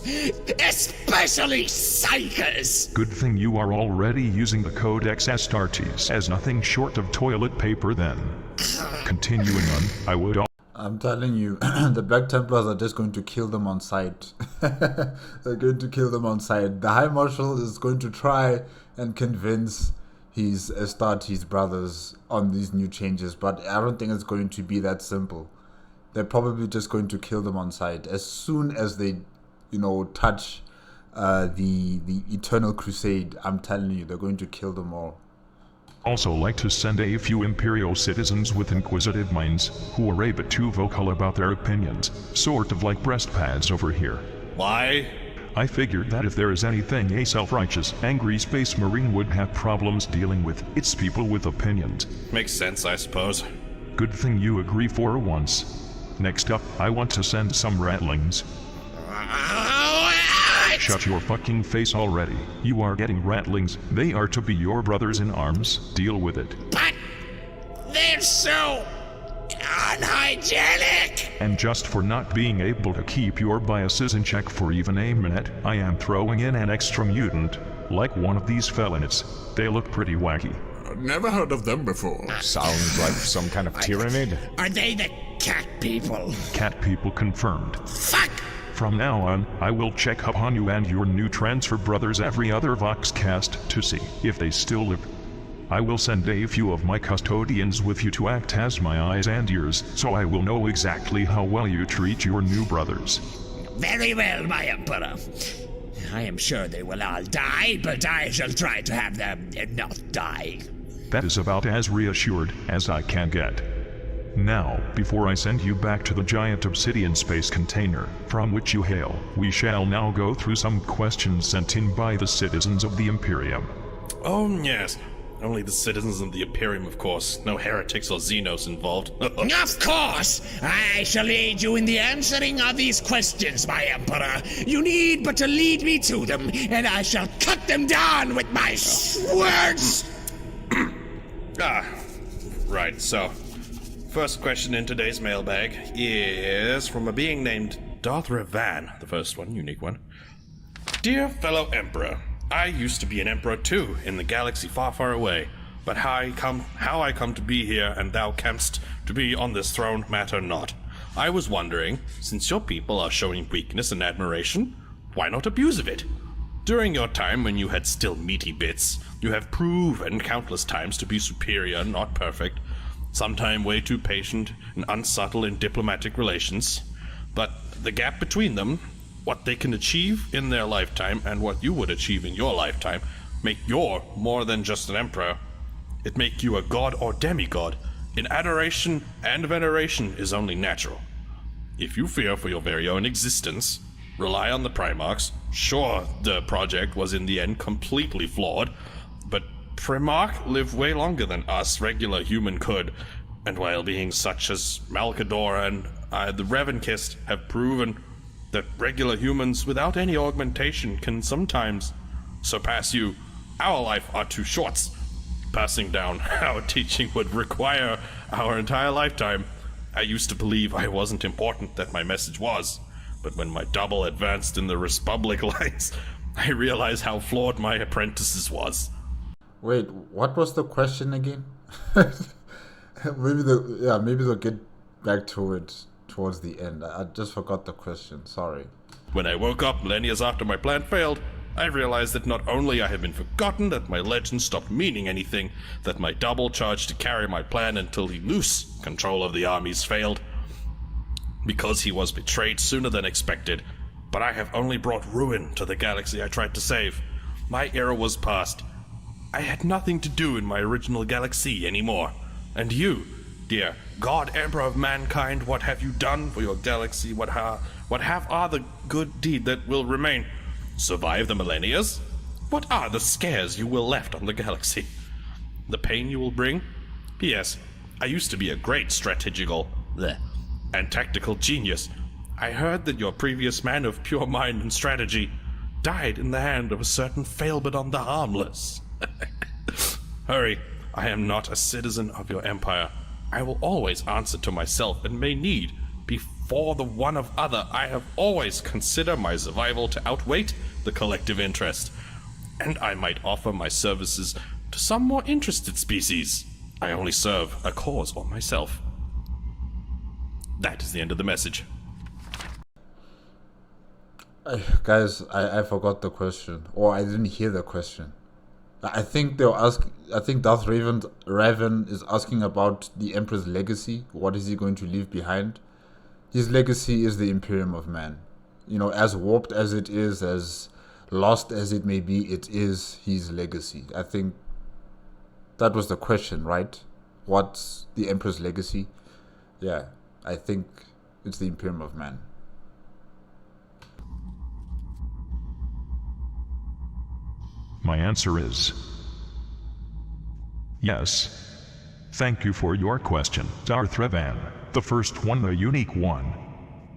especially Psychers. Good thing you are already using the Codex Astartes as nothing short of toilet paper then. Continuing on, I would I'm telling you, the Black Templars are just going to kill them on sight. They're going to kill them on sight. The High Marshal is going to try and convince his Astartes brothers on these new changes, but I don't think it's going to be that simple. They're probably just going to kill them on sight as soon as they, touch the Eternal Crusade. I'm telling you, they're going to kill them all. also like to send a few Imperial citizens with inquisitive minds who are a bit too vocal about their opinions, sort of like breast pads over here. Why? I figured that if there is anything a self-righteous, angry space marine would have problems dealing with, it's people with opinions. Makes sense, I suppose. Good thing you agree for once. Next up, I want to send some ratlings. Shut your fucking face already. You are getting ratlings. They are to be your brothers in arms. Deal with it. But they're so unhygienic! And just for not being able to keep your biases in check for even a minute, I am throwing in an extra mutant, like one of these felons. They look pretty wacky. Never heard of them before. Sounds like some kind of tyrannid. Are they the cat people? Cat people confirmed. Fuck! From now on, I will check up on you and your new transfer brothers every other Voxcast to see if they still live. I will send a few of my custodians with you to act as my eyes and ears, so I will know exactly how well you treat your new brothers. Very well, my Emperor. I am sure they will all die, but I shall try to have them not die. That is about as reassured as I can get. Now, before I send you back to the giant obsidian space container, from which you hail, we shall now go through some questions sent in by the citizens of the Imperium. Oh, yes. Only the citizens of the Imperium, of course. No heretics or Xenos involved. Of course! I shall aid you in the answering of these questions, my Emperor. You need but to lead me to them, and I shall cut them down with my words! Right, so... First question in today's mailbag is from a being named Darth Revan, the first one, unique one. Dear fellow Emperor, I used to be an Emperor too, in the galaxy far, far away. But how I come to be here and thou camest to be on this throne matter not. I was wondering, since your people are showing weakness and admiration, why not abuse of it? During your time when you had still meaty bits, you have proven countless times to be superior, not perfect, sometime way too patient and unsubtle in diplomatic relations. But the gap between them, what they can achieve in their lifetime and what you would achieve in your lifetime, make you more than just an emperor. It make you a god or demigod. In adoration and veneration is only natural. If you fear for your very own existence, rely on the Primarchs. Sure, the project was in the end completely flawed, but Primarch lived way longer than us regular human could, and while beings such as Malkador and the Revenkist have proven that regular humans without any augmentation can sometimes surpass you, our life are too short. Passing down our teaching would require our entire lifetime. I used to believe I wasn't important, that my message was, but when my double advanced in the Republic lines, I realized how flawed my apprentices was. Wait, what was the question again? Maybe they'll get back to it towards the end. I just forgot the question, sorry. When I woke up millennia after my plan failed, I realized that not only I had been forgotten, that my legend stopped meaning anything, that my double charged to carry my plan until he loose control of the armies failed, because he was betrayed sooner than expected. But I have only brought ruin to the galaxy I tried to save. My era was past. I had nothing to do in my original galaxy anymore. And you, dear God Emperor of mankind, what have you done for your galaxy? What are the good deed that will remain? Survive the millennias? What are the scares you will left on the galaxy? The pain you will bring? P.S. I used to be a great strategical and tactical genius. I heard that your previous man of pure mind and strategy died in the hand of a certain Failbadon the Harmless. Hurry, I am not a citizen of your empire. I will always answer to myself and may need, before the one of other, I have always considered my survival to outweigh the collective interest, and I might offer my services to some more interested species. I only serve a cause or myself. That is the end of the message. Guys, I forgot the question, or I didn't hear the question. I think Darth Raven is asking about the Emperor's legacy. What is he going to leave behind? His legacy is the Imperium of Man. You know, as warped as it is, as lost as it may be, it is his legacy. I think that was the question, right? What's the Emperor's legacy? Yeah, I think it's the Imperium of Man. my answer is yes. Thank you for your question, Darth Revan. The first one, the unique one.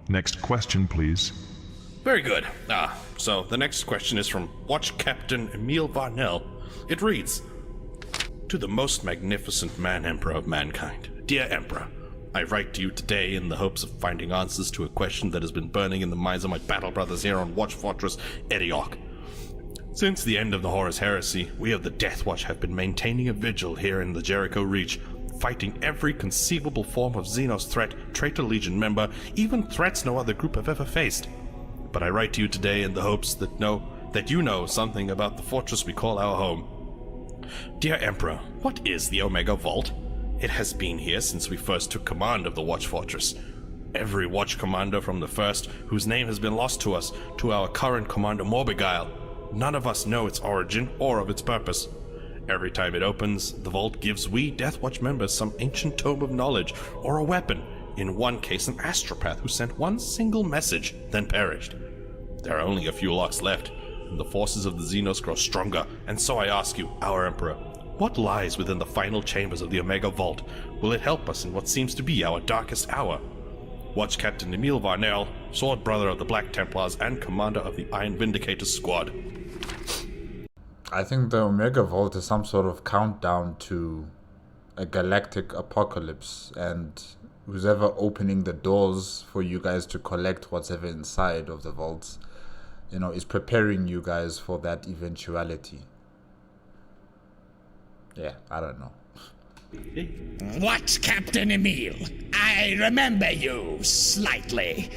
Next question, please. Very good. So the next question is from Watch Captain Emil Varnell. It reads, "To the most magnificent man-emperor of mankind, dear Emperor, I write to you today in the hopes of finding answers to a question that has been burning in the minds of my battle brothers here on Watch Fortress Ediok. Since the end of the Horus Heresy, we of the Death Watch have been maintaining a vigil here in the Jericho Reach, fighting every conceivable form of Xenos threat, traitor Legion member, even threats no other group have ever faced. But I write to you today in the hopes that you know something about the fortress we call our home. Dear Emperor, what is the Omega Vault? It has been here since we first took command of the Watch Fortress. Every Watch Commander from the first, whose name has been lost to us, to our current Commander Morbigail, none of us know its origin or of its purpose. Every time it opens, the vault gives we Death Watch members some ancient tome of knowledge or a weapon, in one case an astropath who sent one single message, then perished. There are only a few locks left, and the forces of the Xenos grow stronger, and so I ask you, our Emperor, what lies within the final chambers of the Omega Vault? Will it help us in what seems to be our darkest hour? Watch Captain Emil Varnell, Sword Brother of the Black Templars and Commander of the Iron Vindicators Squad." I think the Omega Vault is some sort of countdown to a galactic apocalypse, and who's ever opening the doors for you guys to collect whatever inside of the vaults, is preparing you guys for that eventuality. Yeah, I don't know. What, Captain Emil? I remember you slightly.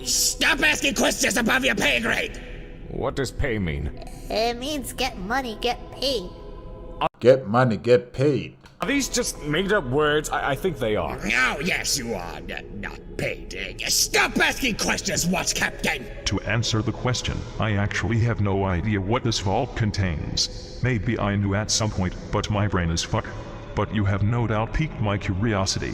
Stop asking questions above your pay grade! What does pay mean? It means get money, get paid. Get money, get paid. Are these just made-up words? I think they are. Oh, yes, you are not paid. Stop asking questions, Watch Captain! To answer the question, I actually have no idea what this vault contains. Maybe I knew at some point, but my brain is fucked. But you have no doubt piqued my curiosity.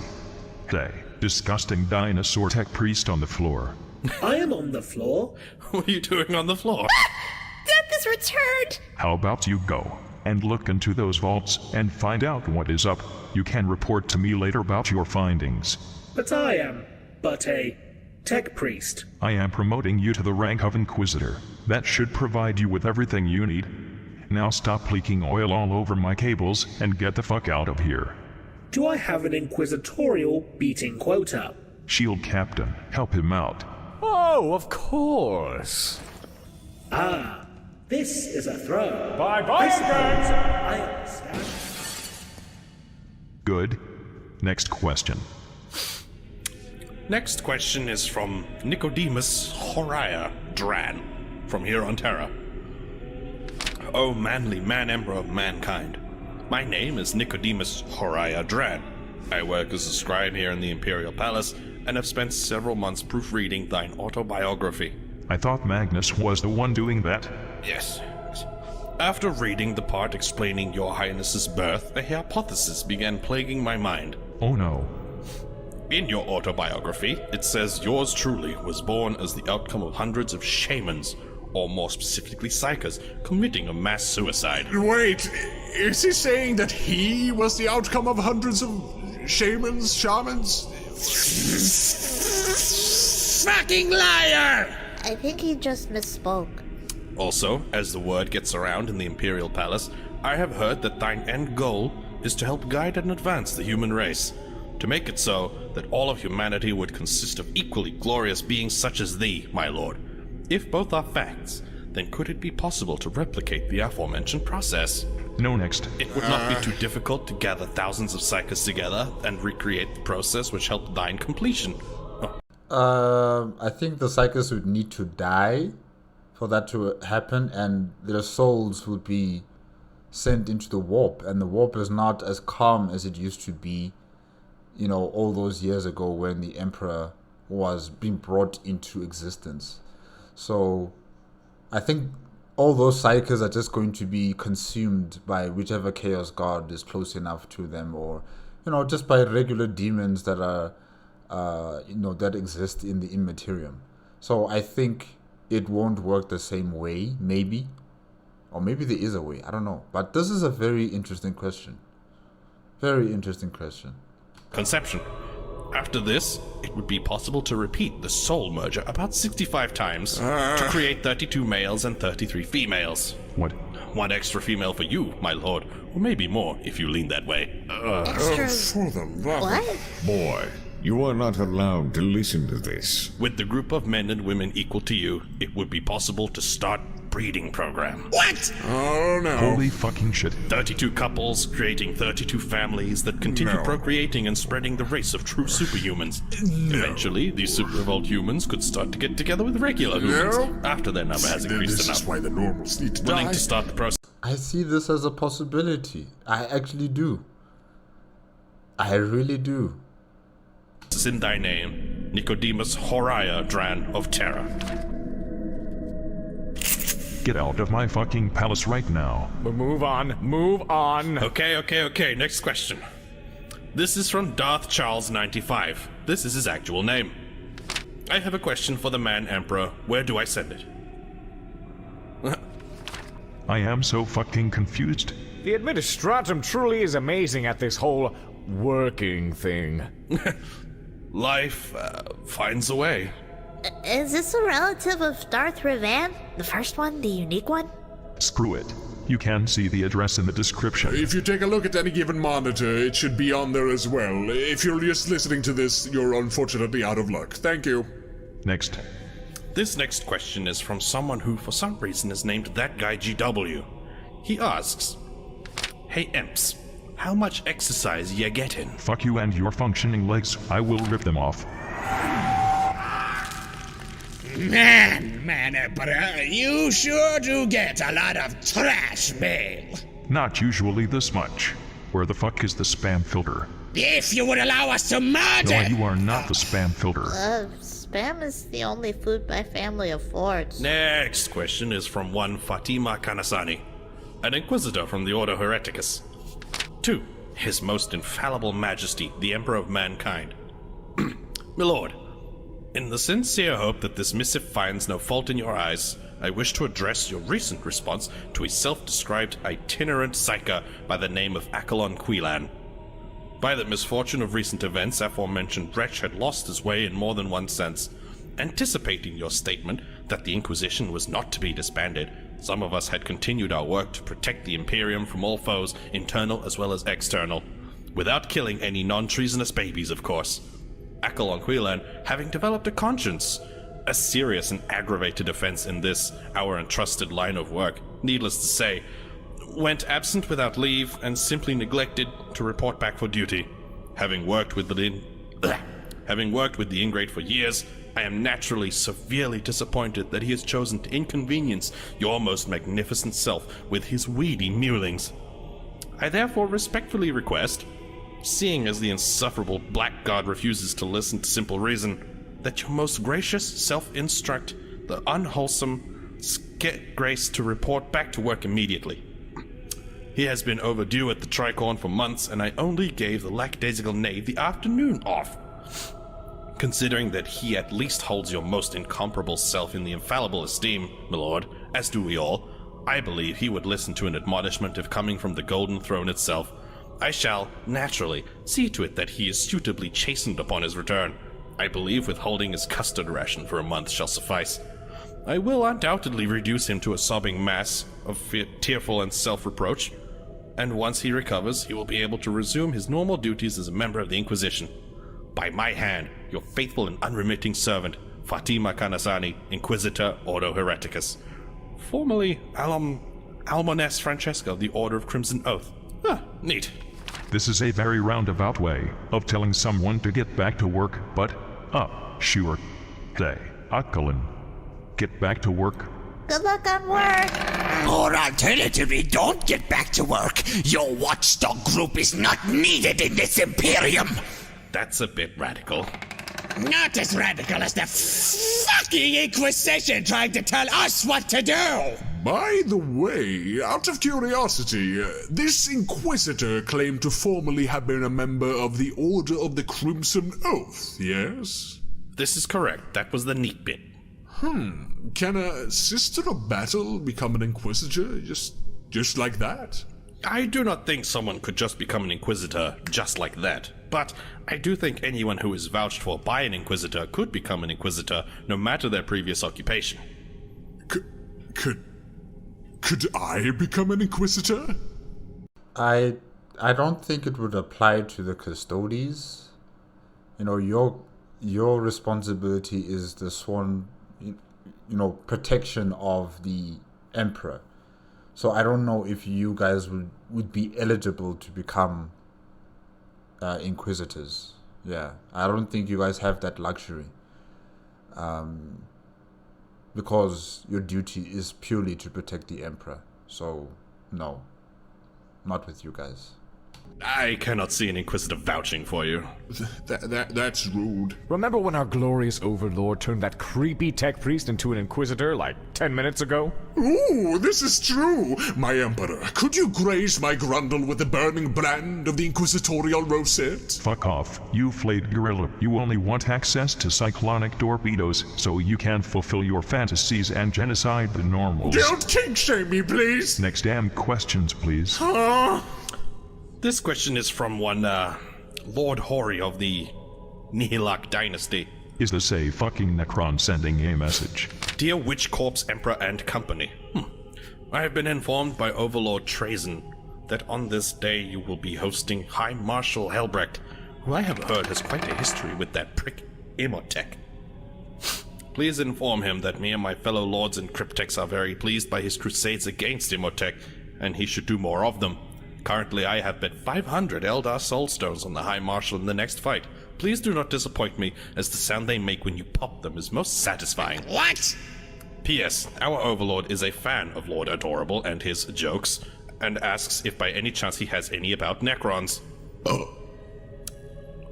Hey, disgusting dinosaur tech priest on the floor. I am on the floor. What are you doing on the floor? Death is returned! How about you go and look into those vaults and find out what is up? You can report to me later about your findings. But I am but a tech priest. I am promoting you to the rank of Inquisitor. That should provide you with everything you need. Now stop leaking oil all over my cables and get the fuck out of here. Do I have an inquisitorial beating quota? Shield Captain, help him out. Oh, of course. Ah, this is a throw. Bye-bye, guys! I understand. Good. Next question. Next question is from Nicodemus Horiah Dran, from here on Terra. O manly man-emperor of mankind, my name is Nicodemus Horiah Dran. I work as a scribe here in the Imperial Palace, and have spent several months proofreading thine autobiography. I thought Magnus was the one doing that. Yes. After reading the part explaining your highness's birth, a hypothesis began plaguing my mind. Oh no. In your autobiography, it says yours truly was born as the outcome of hundreds of shamans, or more specifically psychers, committing a mass suicide. Wait, is he saying that he was the outcome of hundreds of shamans? Fucking liar! I think he just misspoke. Also, as the word gets around in the Imperial Palace, I have heard that thine end goal is to help guide and advance the human race, to make it so that all of humanity would consist of equally glorious beings such as thee, my lord. If both are facts, then could it be possible to replicate the aforementioned process? No, next. It would not be too difficult to gather thousands of psychers together and recreate the process which helped thine completion. I think the psychers would need to die for that to happen, and their souls would be sent into the warp, and the warp is not as calm as it used to be, all those years ago when the Emperor was being brought into existence. So I think all those psychers are just going to be consumed by whichever chaos god is close enough to them, or just by regular demons that are that exist in the immaterium. So I think it won't work the same way, maybe, Or maybe there is a way. I don't know. But this is a very interesting question. Very interesting question. Conception. After this, it would be possible to repeat the soul merger about 65 times to create 32 males and 33 females. What? One extra female for you, my lord, or maybe more if you lean that way. Extra. For the love What? Boy, you are not allowed to listen to this. With the group of men and women equal to you, it would be possible to start breeding program. What? Oh no. Holy fucking shit. 32 couples creating 32 families that continue No. procreating and spreading the race of true superhumans. Eventually, these super evolved humans could start to get together with regular humans after their number has increased This enough. is why the normals need to Willing die. to start the process I see this as a possibility. I actually do. I really do. in thy name, Nicodemus Horiah Dran of Terra. Get out of my fucking palace right now. Move on. Move on. Okay, next question. This is from Darth Charles 95. This is his actual name. I have a question for the man Emperor. Where do I send it? I am so fucking confused. The Administratum truly is amazing at this whole working thing. Life finds a way. Is this a relative of Darth Revan? The first one, the unique one? Screw it. You can see the address in the description. If you take a look at any given monitor, it should be on there as well. If you're just listening to this, you're unfortunately out of luck. Thank you. Next. This next question is from someone who, for some reason, is named That Guy GW. He asks, Hey Emps, how much exercise ya getting? Fuck you and your functioning legs. I will rip them off. Man, Emperor, you sure do get a lot of trash mail. Not usually this much. Where the fuck is the spam filter? If you would allow us to murder... No, you are not the spam filter. Spam is the only food my family affords. Next question is from one Fatima Kanasani, an inquisitor from the Order Hereticus. 2. His Most Infallible Majesty, the Emperor of Mankind. My lord, in the sincere hope that this missive finds no fault in your eyes, I wish to address your recent response to a self-described itinerant psyker by the name of Akalon Quilan. By the misfortune of recent events, aforementioned wretch had lost his way in more than one sense. Anticipating your statement that the Inquisition was not to be disbanded, some of us had continued our work to protect the Imperium from all foes, internal as well as external, without killing any non-treasonous babies, of course. Akalon Quilan, having developed a conscience, a serious and aggravated offense in this, our entrusted line of work, needless to say, went absent without leave and simply neglected to report back for duty. Having worked with the ingrate for years, I am naturally severely disappointed that he has chosen to inconvenience your most magnificent self with his weedy mewlings. I therefore respectfully request, seeing as the insufferable black god refuses to listen to simple reason, that your most gracious self instruct the unwholesome scapegrace to report back to work immediately. He has been overdue at the Tricorn for months, and I only gave the lackadaisical knave the afternoon off. Considering that he at least holds your most incomparable self in the infallible esteem, my lord, as do we all, I believe he would listen to an admonishment if coming from the Golden Throne itself. I shall, naturally, see to it that he is suitably chastened upon his return. I believe withholding his custard ration for a month shall suffice. I will undoubtedly reduce him to a sobbing mass of tearful and self-reproach, and once he recovers, he will be able to resume his normal duties as a member of the Inquisition. By my hand, your faithful and unremitting servant, Fatima Kanasani, Inquisitor, Ordo Hereticus. Formerly Almones Francesca of the Order of Crimson Oath. Neat. This is a very roundabout way of telling someone to get back to work, but, sure. They, Akalon, get back to work. Good luck on work. Or alternatively, don't get back to work. Your watchdog group is not needed in this Imperium. That's a bit radical. Not as radical as the fucking Inquisition trying to tell us what to do. By the way, out of curiosity, this Inquisitor claimed to formerly have been a member of the Order of the Crimson Oath, yes? This is correct. That was the neat bit. Can a Sister of Battle become an Inquisitor just like that? I do not think someone could just become an Inquisitor just like that, but I do think anyone who is vouched for by an Inquisitor could become an Inquisitor no matter their previous occupation. Could I become an Inquisitor? I don't think it would apply to the Custodes. You know, your responsibility is the sworn, protection of the Emperor. So I don't know if you guys would be eligible to become Inquisitors. Yeah, I don't think you guys have that luxury. Because your duty is purely to protect the Emperor. So, no. Not with you guys. I cannot see an Inquisitor vouching for you. That's rude. Remember when our glorious overlord turned that creepy tech priest into an Inquisitor like 10 minutes ago? Ooh, this is true! My Emperor, could you grace my grundle with the burning brand of the Inquisitorial rosette? Fuck off, you flayed gorilla. You only want access to cyclonic torpedoes so you can fulfill your fantasies and genocide the normals. Don't kink shame me, please! Next damn questions, please. This question is from one, Lord Hori of the Nihilak dynasty. Is this a fucking Necron sending a message? Dear Witch Corpse Emperor and Company, I have been informed by Overlord Trazen that on this day you will be hosting High Marshal Helbrecht, who I have heard has quite a history with that prick Imhotep. Please inform him that me and my fellow lords and cryptex are very pleased by his crusades against Imhotep, and he should do more of them. Currently, I have bet 500 Eldar Soulstones on the High Marshal in the next fight. Please do not disappoint me, as the sound they make when you pop them is most satisfying. What? P.S. Our Overlord is a fan of Lord Adorable and his jokes, and asks if by any chance he has any about Necrons.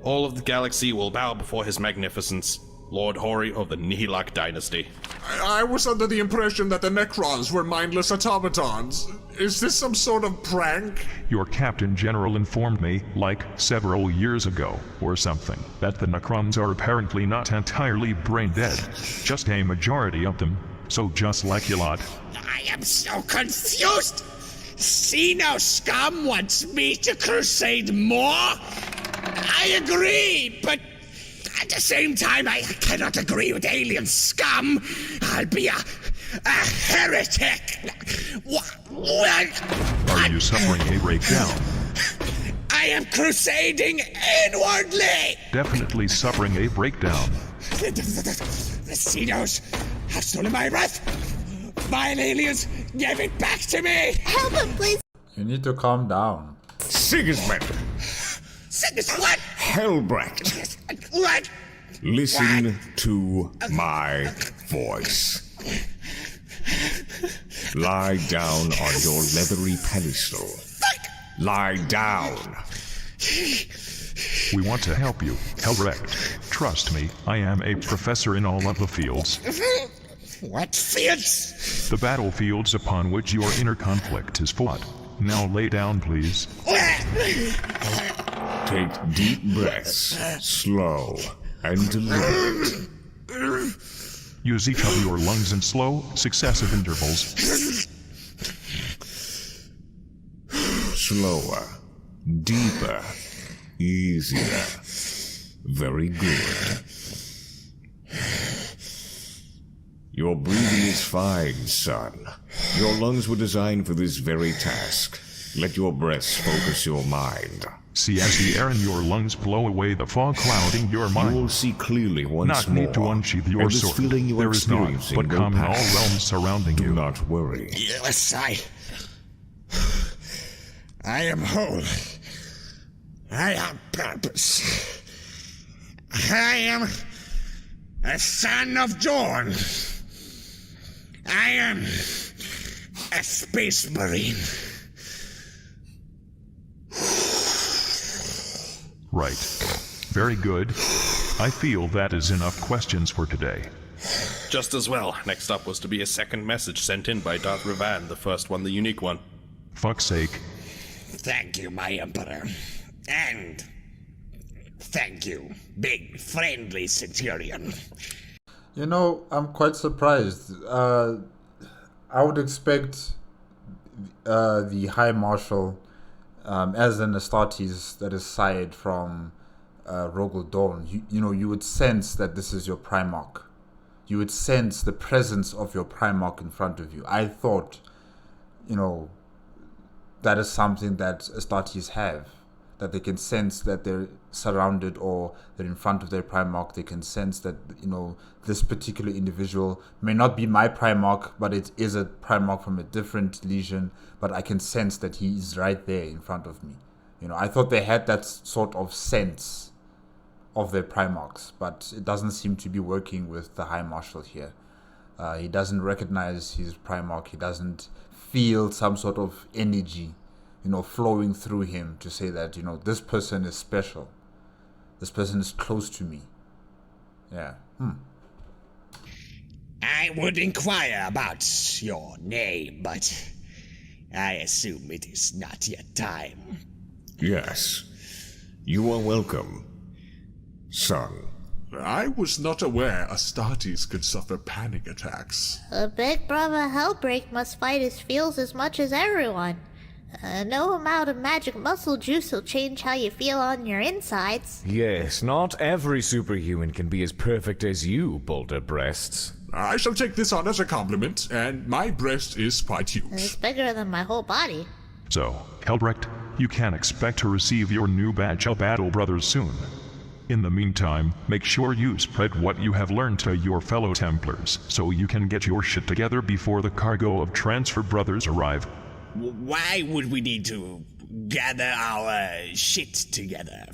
All of the galaxy will bow before his magnificence, Lord Hori of the Nihilak dynasty. I was under the impression that the Necrons were mindless automatons. Is this some sort of prank? Your Captain General informed me, like several years ago, or something, that the Necrons are apparently not entirely brain dead. Just a majority of them, so just like you lot. I am so confused! Xeno scum wants me to crusade more? I agree, but at the same time, I cannot agree with alien scum. I'll be a heretic. Are you suffering a breakdown? I am crusading inwardly. Definitely suffering a breakdown. The Xenos have stolen my breath. Vile aliens, give it back to me. Help him, please. You need to calm down. Sigismund! What? Helbrecht! What? Listen to my voice. Lie down on your leathery pedestal. Lie down. We want to help you, Helbrecht. Trust me, I am a professor in all of the fields. What fields? The battlefields upon which your inner conflict is fought. Now lay down, please. Take deep breaths, slow and deliberate. Use each of your lungs in slow, successive intervals. Slower, deeper, easier. Very good. Your breathing is fine, son. Your lungs were designed for this very task. Let your breaths focus your mind. See as the air in your lungs blow away the fog clouding your mind. You will see clearly once not more. Need to unsheath your and this sword. feeling you are There is not, experiencing but will calm in all pass. realms surrounding Do you. not worry. Yes, I am whole. I have purpose. I am a son of Dorn. I am a space marine. Right. Very good. I feel that is enough questions for today. Just as well. Next up was to be a second message sent in by Darth Revan, the first one, the unique one. Fuck's sake. Thank you, my Emperor. And thank you, big friendly Centurion. You know, I'm quite surprised. I would expect the High Marshal, as an Astartes that is sired from Dorn, you would sense that this is your Primarch. You would sense the presence of your Primarch in front of you. I thought, that is something that Astartes have, that they can sense that they're surrounded or they're in front of their Primarch. They can sense that, this particular individual may not be my Primarch, but it is a Primarch from a different legion, but I can sense that he is right there in front of me. I thought they had that sort of sense of their Primarchs, but it doesn't seem to be working with the High Marshal here. He doesn't recognize his Primarch. He doesn't feel some sort of energy, flowing through him to say that, this person is special. This person is close to me. Yeah. I would inquire about your name, but I assume it is not yet time. Yes. You are welcome, son. I was not aware Astartes could suffer panic attacks. A big brother Hellbreak must fight his feels as much as everyone. No amount of magic muscle juice will change how you feel on your insides. Yes, not every superhuman can be as perfect as you, Boulder Breasts. I shall take this on as a compliment, and my breast is quite huge. It's bigger than my whole body. So, Helbrecht, you can expect to receive your new badge of Battle Brothers soon. In the meantime, make sure you spread what you have learned to your fellow Templars, so you can get your shit together before the cargo of Transfer Brothers arrive. Why would we need to gather our shit together?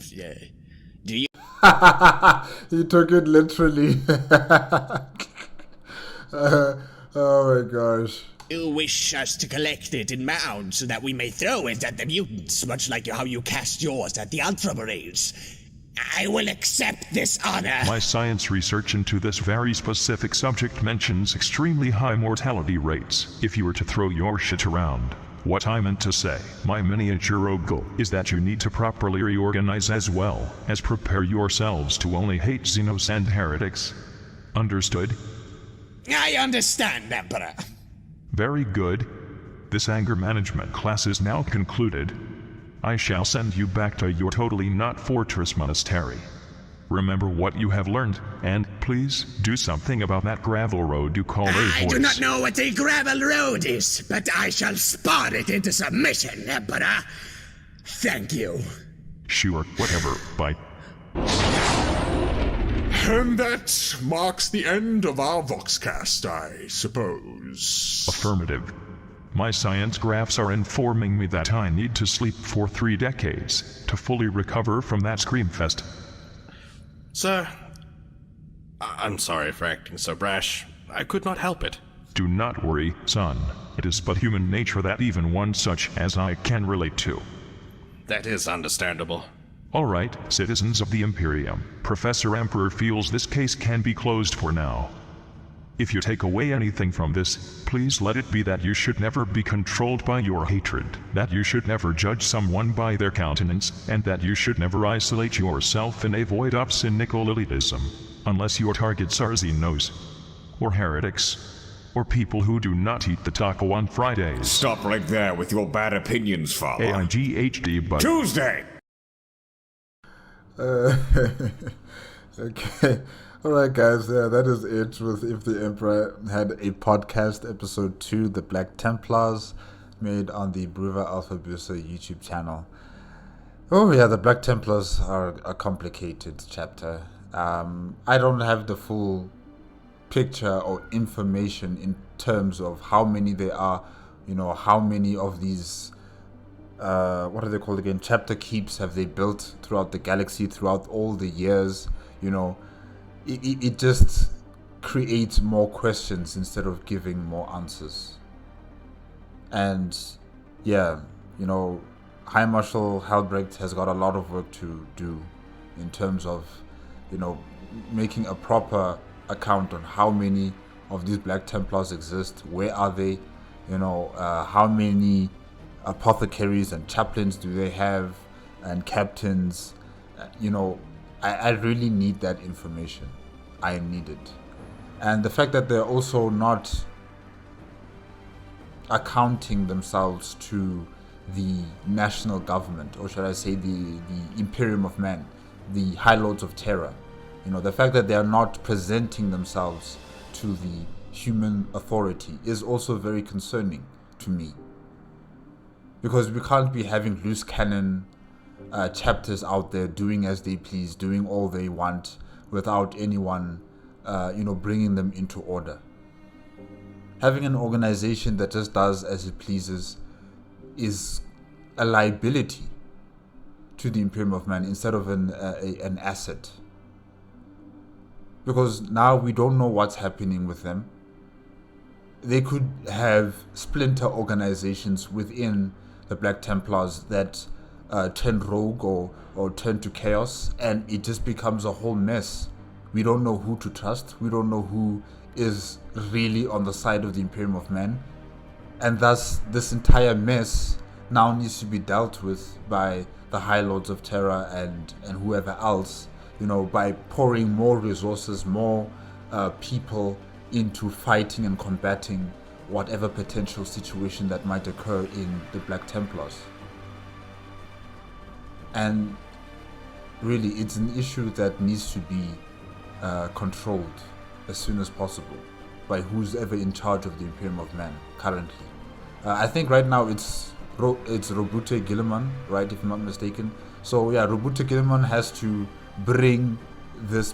Do you... He took it literally. Oh my gosh. You wish us to collect it in mounds so that we may throw it at the mutants, much like how you cast yours at the Alfabusa. I will accept this honor. My science research into this very specific subject mentions extremely high mortality rates if you were to throw your shit around. What I meant to say, my miniature goal, is that you need to properly reorganize as well as prepare yourselves to only hate Xenos and heretics. Understood? I understand, Emperor. Very good. This anger management class is now concluded. I shall send you back to your totally not fortress monastery. Remember what you have learned, and please do something about that gravel road you call I Voice. do not know what a gravel road is, but I shall spar it into submission, Emperor. Thank you. Sure, whatever, bye. And that marks the end of our Voxcast, I suppose. Affirmative. My science graphs are informing me that I need to sleep for 3 decades to fully recover from that screamfest. Sir, I'm sorry for acting so brash. I could not help it. Do not worry, son. It is but human nature that even one such as I can relate to. That is understandable. All right, citizens of the Imperium, Professor Emperor feels this case can be closed for now. If you take away anything from this, please let it be that you should never be controlled by your hatred, that you should never judge someone by their countenance, and that you should never isolate yourself and avoid cynical elitism, unless your targets are Xenos, or heretics, or people who do not eat the taco on Fridays. Stop right there with your bad opinions, father. AIGHD, but... Tuesday! Okay. Alright guys, that is it with If the Emperor Had a Podcast, episode 2, The Black Templars, made on the Bruva Alfabusa YouTube channel. Oh yeah, the Black Templars are a complicated chapter. I don't have the full picture or information in terms of how many there are, how many of these, what are they called again, chapter keeps have they built throughout the galaxy, throughout all the years, It just creates more questions instead of giving more answers. And yeah, High Marshal Helbrecht has got a lot of work to do in terms of, making a proper account on how many of these Black Templars exist, where are they, how many apothecaries and chaplains do they have, and captains, I really need that information. I need it. And the fact that they're also not accounting themselves to the national government, or should I say the Imperium of Man, the High Lords of Terror. The fact that they are not presenting themselves to the human authority is also very concerning to me. Because we can't be having loose cannon chapters out there doing as they please, doing all they want without anyone, bringing them into order. Having an organization that just does as it pleases is a liability to the Imperium of Man instead of an asset. Because now we don't know what's happening with them. They could have splinter organizations within the Black Templars that turn rogue or turn to chaos, and it just becomes a whole mess. We don't know who to trust. We don't know who is really on the side of the Imperium of Man. And thus, this entire mess now needs to be dealt with by the High Lords of Terror and whoever else, by pouring more resources, more people into fighting and combating whatever potential situation that might occur in the Black Templars. And really, it's an issue that needs to be controlled as soon as possible by who's ever in charge of the Imperium of Man currently. I think right now it's Robute Gilliman, right, if I'm not mistaken. So yeah, Robute Gilliman has to bring this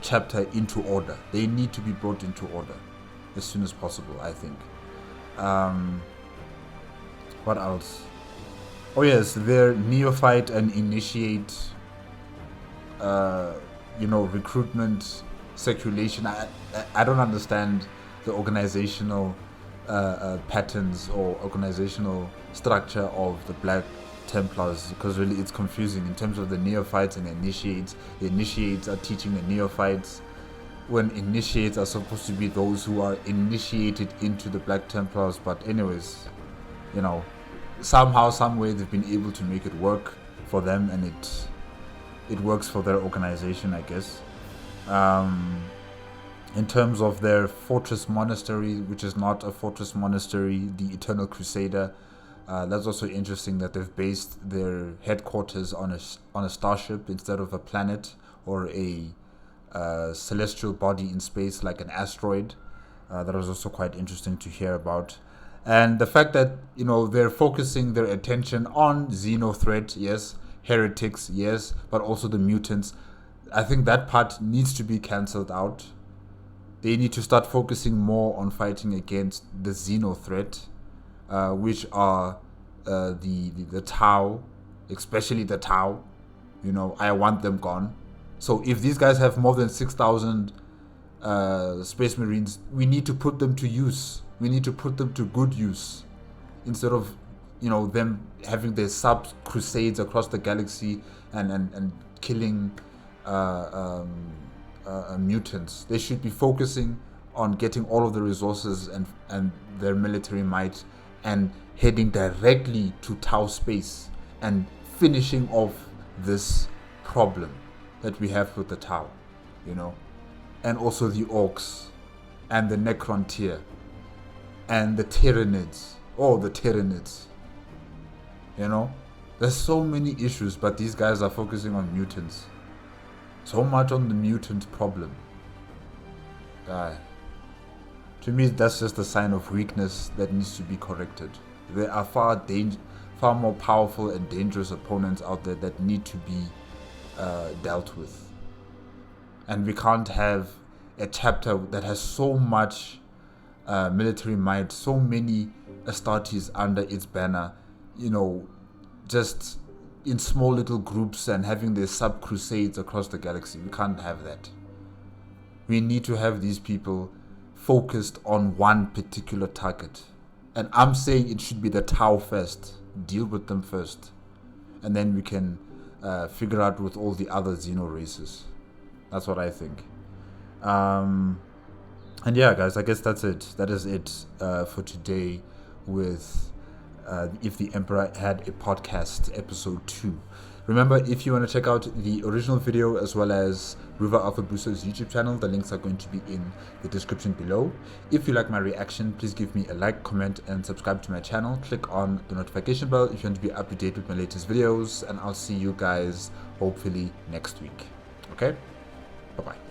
chapter into order. They need to be brought into order as soon as possible, I think. What else? Oh yes, their neophyte and initiate recruitment circulation. I don't understand the organizational patterns or organizational structure of the Black Templars, because really it's confusing in terms of the neophytes and the initiates. The initiates are teaching the neophytes, when initiates are supposed to be those who are initiated into the Black Templars. But anyways, somehow, some way they've been able to make it work for them, and it works for their organization, I guess. In terms of their fortress monastery, which is not a fortress monastery, the Eternal Crusader, that's also interesting that they've based their headquarters on a starship instead of a planet or a celestial body in space like an asteroid. That was also quite interesting to hear about. And the fact that they're focusing their attention on Xenothreat, yes, heretics, yes, but also the mutants. I think that part needs to be cancelled out. They need to start focusing more on fighting against the Xenothreat, which are the Tau, especially the Tau. I want them gone. So if these guys have more than 6,000 Space Marines, we need to put them to use. We need to put them to good use, instead of them having their sub crusades across the galaxy and killing mutants. They should be focusing on getting all of the resources and their military might and heading directly to Tau space and finishing off this problem that we have with the Tau, and also the Orcs and the Necrontyr and the Tyranids. Oh, the Tyranids. There's so many issues, but these guys are focusing on mutants. So much on the mutant problem. To me, that's just a sign of weakness that needs to be corrected. There are far more powerful and dangerous opponents out there that need to be dealt with. And we can't have a chapter that has so much military might, so many Astartes under its banner, just in small little groups and having their sub-crusades across the galaxy. We can't have that. We need to have these people focused on one particular target. And I'm saying it should be the Tau first. Deal with them first. And then we can figure out with all the other Xeno races. That's what I think. And yeah, guys, I guess that's it. That is it for today with If the Emperor Had a Podcast, episode 2. Remember, if you want to check out the original video as well as Bruva Alfabusa's YouTube channel, the links are going to be in the description below. If you like my reaction, please give me a like, comment, and subscribe to my channel. Click on the notification bell if you want to be up to date with my latest videos, and I'll see you guys hopefully next week. Okay? Bye-bye.